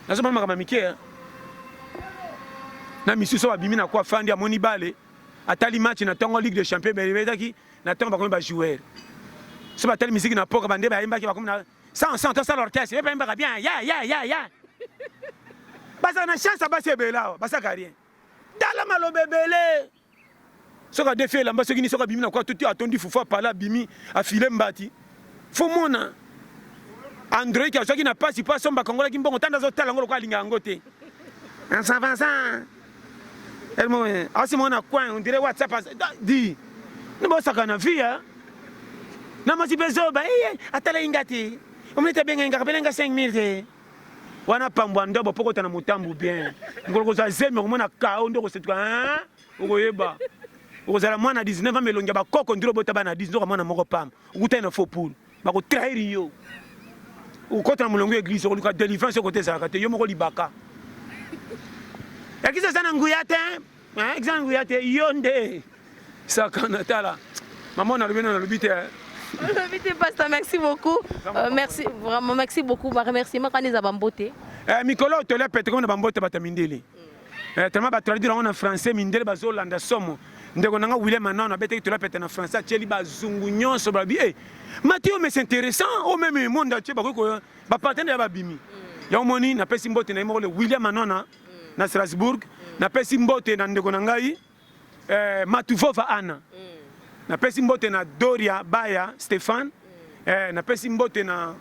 nazomona makambo mike na misusu babimi na kwa afandi amoni bale atali match na ntongo ligue de champion belebetaki na ntongo bakomi bajoueur so batali misiki na poka bande bayembaki bakomi na sans tosala orchestre bayembaka bien ya baza na chance basi ebele awa basaka rien tala maloba ebele soki adefi elamba soki ni soki abimi na kwa tuti atondi fufu apala abimi afile mbati fo mona android azwaki na pasi po asomba kongolaki mbongo tanda azotala yango lokola alinga yango te Vincent asi mona coin on dirait WhatsApp di nibosaka na vie na masi mpe zoba atala inga te omonete benga inga kapelenga 5000 te wana pambwa ndobo mpo kota na motambu bien ngolo kozala zemi okomona kao nde okosetuka okoyeba okozala mwana 19 ans melongi ya bakoko ndiro bota bana 10 nzoka mwana moko pamba okutai na faux poule bakotrahiri yo okota na molongo ya église okoluka délivrance okote ezalaka te yo moko libaka Qui ça na nguya te exemple nguya te yonde ça kanata là maman na lobena na lobite pasteur, merci beaucoup. Merci, vraiment, merci beaucoup. Remerciement quand ils ont beauté. Mikolo, tu l'as pété comme un bambote batamindeli. Tellement traduit en français, mindeli bazolanda somo. Ndeko nanga William maintenant on a bêté que tu l'as pété en français, tcheli bazungunyon so babi. Mathieu mais c'est intéressant, au même monde tu ba ko ba partenaire ba bimi. Ya omoni na pesi mbote na mo le William maintenant na Strasbourg, na pesi mbote na ndeko nangai Matuvova Anna. Na pesi mbote na Doria Baya Stéphane, na pesi mbote na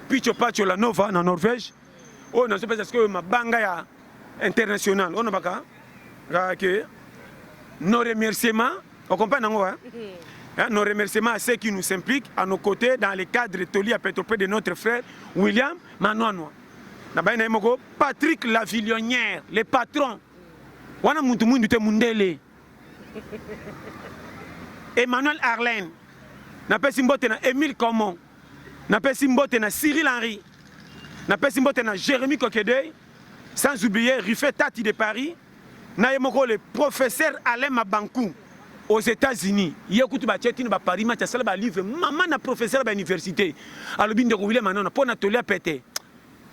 Picho Pacho la Nova na Norvège. Oh non, c'est parce que ma banga ya international, on a baka que nos remerciements, on comprend non hein? Nos remerciements à ceux qui nous impliquent à nos côtés dans le cadre Toli à Pétropé de notre frère William Manoanoa. Na baina moko Patrick Lavillonnière, le patron. Wana muntu mundu te mundele. Emmanuel Arlène, na pesi mbote na Émile Comon, na pesi mbote na Cyril Henry, na pesi mbote na Jérémy Coquedeuil, sans oublier Ruffet Tati de Paris, na yemoko le professeur Alain Mabankou aux États-Unis. Yekutu ba tchetine ba Paris ma tsala ba livre maman na professeur ba université. Alobi ndeko William manana po na tolia pété.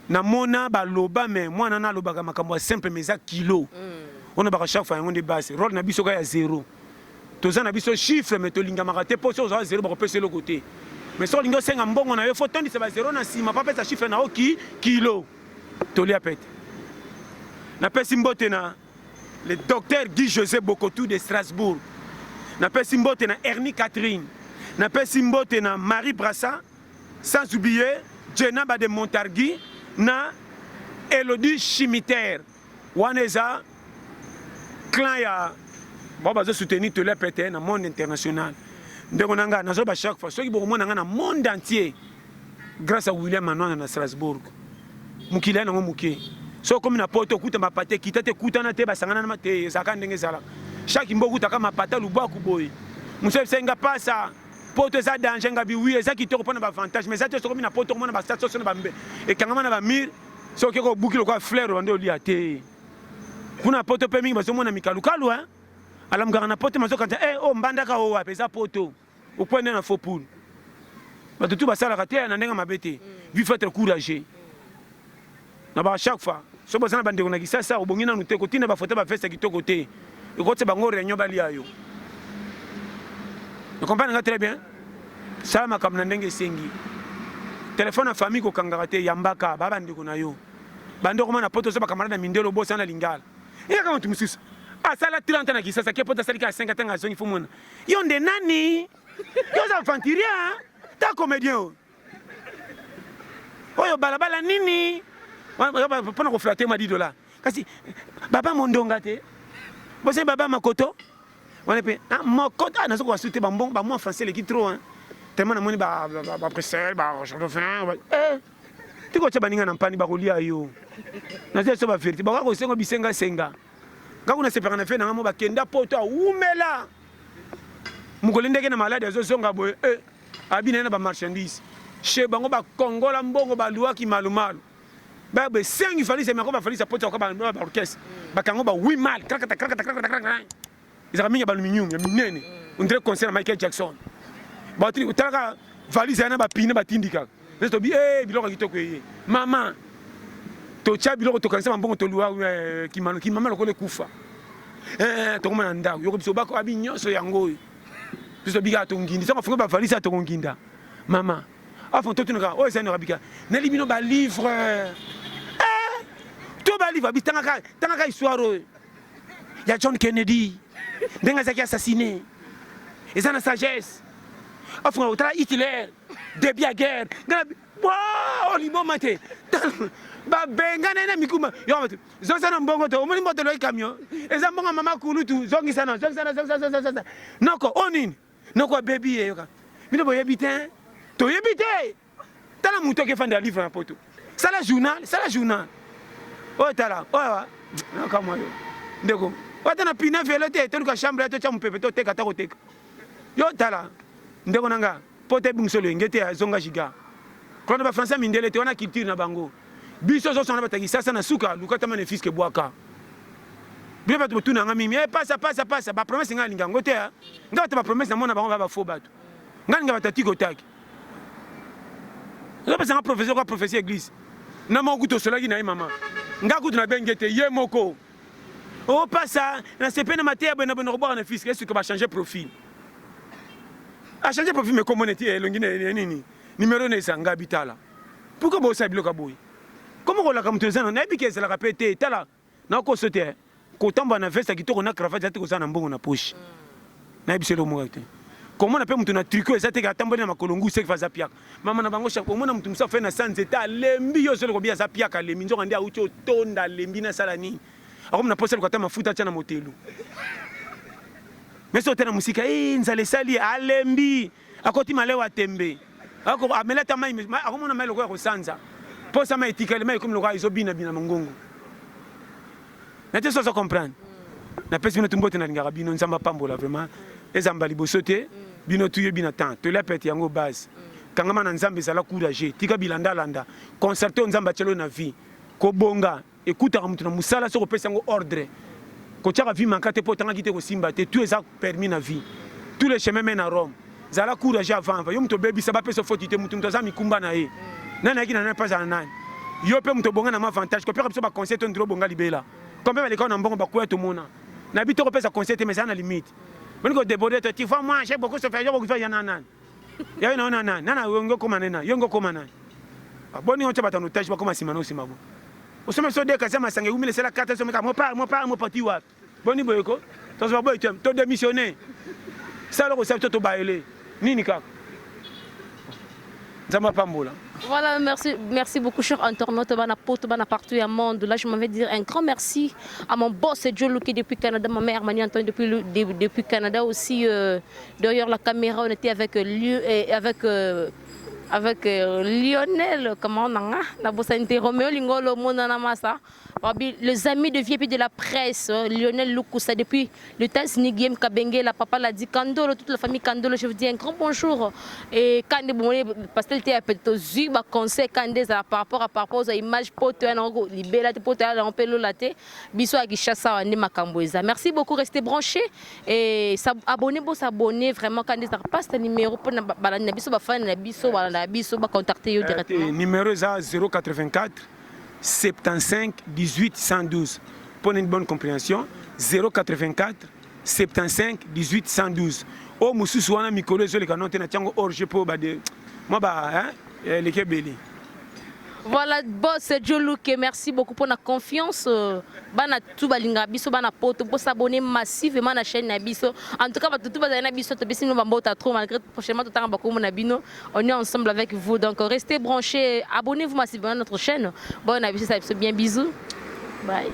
Na mona ba loba mais moi na loba makambo simple mais za kilo. On a ba chaque fois on débasse. Rôle na biso ka ya 0. Toza na biso chiffre mais to linga makate po so za 0 ba kopesa le côté. Mais so linga senga mbongo na yo faut tondi c'est ba 0 na sima pa pesa chiffre na oki kilo. Tolia pété. Na pesi mbote na le docteur Guy José Bokotou de Strasbourg. Na pesi mbote na Ernie Catherine. Na pesi mbote na Marie Brassa. Sans oublier Jenna de Montargui na Elodie Chimitaire. Waneza clan ya bon bazo soutenir tout le pété na monde international. Ndeko nanga nazo ba chaque fois ceux qui bomona nga na monde entier grâce à William Manoana na Strasbourg. Mukila na muke. So comme na poto kuta mapate kitate kuta na te basangana na mate zaka ndenge zala. Chaque mboku taka mapata lubwa kuboy. Muso senga pasa poto za danger ngabi oui eza kitoko pona ba avantage mais ça to comme na poto mona ba station na bambe e kangama na ba mir so ke ko bukilo kwa fleur bande oli ate. Kuna poto pe mingi baso mona mikalukalu hein. Alam garana poto maso kanta oh mbanda ka o apesa poto. Au point na faux poule. Ba tout basala kate na ndenga mabete. Vi faut être courageux. Na ba chaque fois so bozana bande ko na kisasa obongi na nute ko tina ba foto ba festa kitoko te. Et quand c'est bango réunion bali ayo. Vous comprenez très bien? Ça ma comme ndenge sengi. Téléphone à famille ko kangaraté yambaka baba ndiko na yo. Bando ko na poto so ba camarade mindelo bossa na lingala. Et comment tu me suis? Ah ça la 30 na kisasa ke poto salika 50 ans zongi fumona. Yo nde nani? Yo za fantiria? Ta comédien. Oyo balabala nini? Pona ko flatter ma $10. Kasi baba mondonga te. Vous savez, Baba Makoto, on est payé. Makoto, on a quoi souhaité, bon, moi en français, l'équipe trop, hein. Tellement on a dit, pressé, je refais. Tu vois, tu vas n'en pas ni baroli à yo. On a dit, ça va faire. Tu vas voir, c'est un bisenga senga. Quand on a séparé en effet, on a dit, Kenda poto, où mais là? Moukolinde qui est malade, ils sont gaboués, abîmés dans la marchandise. Chez Bango, Congo, Lambongo, Baloua qui malumal. Bah, 5 il fallait, c'est maintenant, il fallait, ça peut être encore dans l'orchestre. Bakango ba 8 mal, ils ont mis l'aluminium, on dirait concert Michael Jackson. Batri utaka valise na ba pine ba tindika. Nesto bi biloko kitoko ye. Maman to cha biloko to kanisa mbongo to luwa ki mama lokole kufa. To koma nda yo biso bako abi nyonso yango. Biso biga to ngindi, ça fa ba valise to nginda. Maman afon to tunuka o esa no rabika. Na libino ba livre. To ba livre bi tanga histoire. Il y a John Kennedy, qui assassiné. Et ça, la sagesse. Enfin, on a Hitler, début à guerre. Wow, on y va maté. Bah, bengana mikuma. Yo, zosana mbongo to, omoni moto lo camion. Et ça mbongo mama kulutu, zongi sana. Noko onin. Noko baby yoka. Mino boye bitin. To yebite. Tala muto ke fanda livre na poto. Ça la journal. Oh tala. Oh wa. Noko moi yo. Ndeko. Watana pina velote to ka chambre to cha mpepe to teka ta ko teka. Yo tala. Ndeko nanga. Pote bungsolo ngete zonga jiga. Quand ba français mindele te wana culture na bango. Biso so sona bataki sasa na suka lukata mane fiske boaka. bien bato botuna nga mimi pasa ba promesse nga linga ngote nga bato ba promesse na mona bango ba faux bato nga linga batati kotaki nga pesa nga professeur kwa professeur église na mo kuto solaki na mama nga kuto na bengete ye moko o pasa na sepena matia bena bena robo na fisc est-ce que ba changer profil a changer profil mais comment était longi nini numéro ne sanga bitala pourquoi bo sa biloka boy comment ko la kamtezana na bikese la répéter tala na ko sauter ko tamba na veste kitoko na cravate zate ko sana mbongo na poche na biselo mo ngate comment on appelle mutu na tricot zate ka tamba na makolongu se faza piaka mama na bango chaque mona mutu musa fait na sans état lembi yo solo ko bia za piaka lembi nzo ndia ucho tonda lembi na sala ni ako na poche ko ta mafuta tia na motelu mais so tena musika nzale sali alembi akoti malewa tembe ako amela ta mai ako mona mai loko ko sanza posa mai tikale mai comme loko izo bina mongongo na te so comprendre na pesi bino tumbote na lingaka bino nzamba pambola vraiment ezamba liboso te bino tuye bina temps to la pete yango base kangama na nzambe ezala courage tika bilanda landa concerter nzamba chelo na vie ko bonga écoute mutu na musala so ko pesa yango ordre ko tiaka vie mankate po tanga kite ko simba te tout ça permis na vie tous les chemins mènent à Rome zala courage avant yo muto bebi ça ba pesa faute te mutu za mikumba na ye nana yaki na pas za nani yo pe muto bonga na avantage ko peka ba conseil to ndro bonga libela combien les gens ont bon bakoué tout le monde n'habite pas à conseiller mais ça na limite on ko déborder tu vois moi j'ai beaucoup se faire beaucoup faire yana nan ya nana yongo koma nana yongo koma nana boni on taba tanotage ba koma simano simabo o se me so de ka sama sange umile c'est la carte so me ka mo parti wa boni boyeko to so boy to démissionner ça le concept to baile nini ka zama pambola. Voilà, merci beaucoup, cher internaute, partout au monde. Là, je m'en vais dire un grand merci à mon boss, Joe Luki, depuis Canada, ma mère, Mani Antoine, depuis Canada aussi. Derrière la caméra, on était avec Lionel, comment on a Roméo Lingolo, Monanamasa. Les amis de VIP de la presse, Lionel Lukusa, depuis le test Nigiem Kabenge, la papa l'a dit, Kandolo, toute la famille Kandolo, je vous dis un grand bonjour. Et quand parce que était un peu zuba conseil Kandé par rapport aux images potes, libéla potes, on peut le biso à Gishasa, on est Makamboisa. Merci beaucoup, restez branchés et abonnez vraiment Kandé pas ce numéro pour Nabiso, contacter directement. Numéro 084 75 18 112. Pour une bonne compréhension, 084 75 18 112. Oh, Moussou Souana Mikolo, je l'ai annoncé, je peux l'équipe. Voilà, boss Joe Luke, merci beaucoup pour la confiance. Bana tout balinga biso bana poto pour s'abonner massivement à la chaîne Nabiso. En tout cas, tout bana Nabiso te bisi no bambota trop malgré prochainement tout temps bako Nabino. On est ensemble avec vous donc restez branchés, abonnez-vous massivement à notre chaîne. Bon Nabiso ça bien bisous. Bye.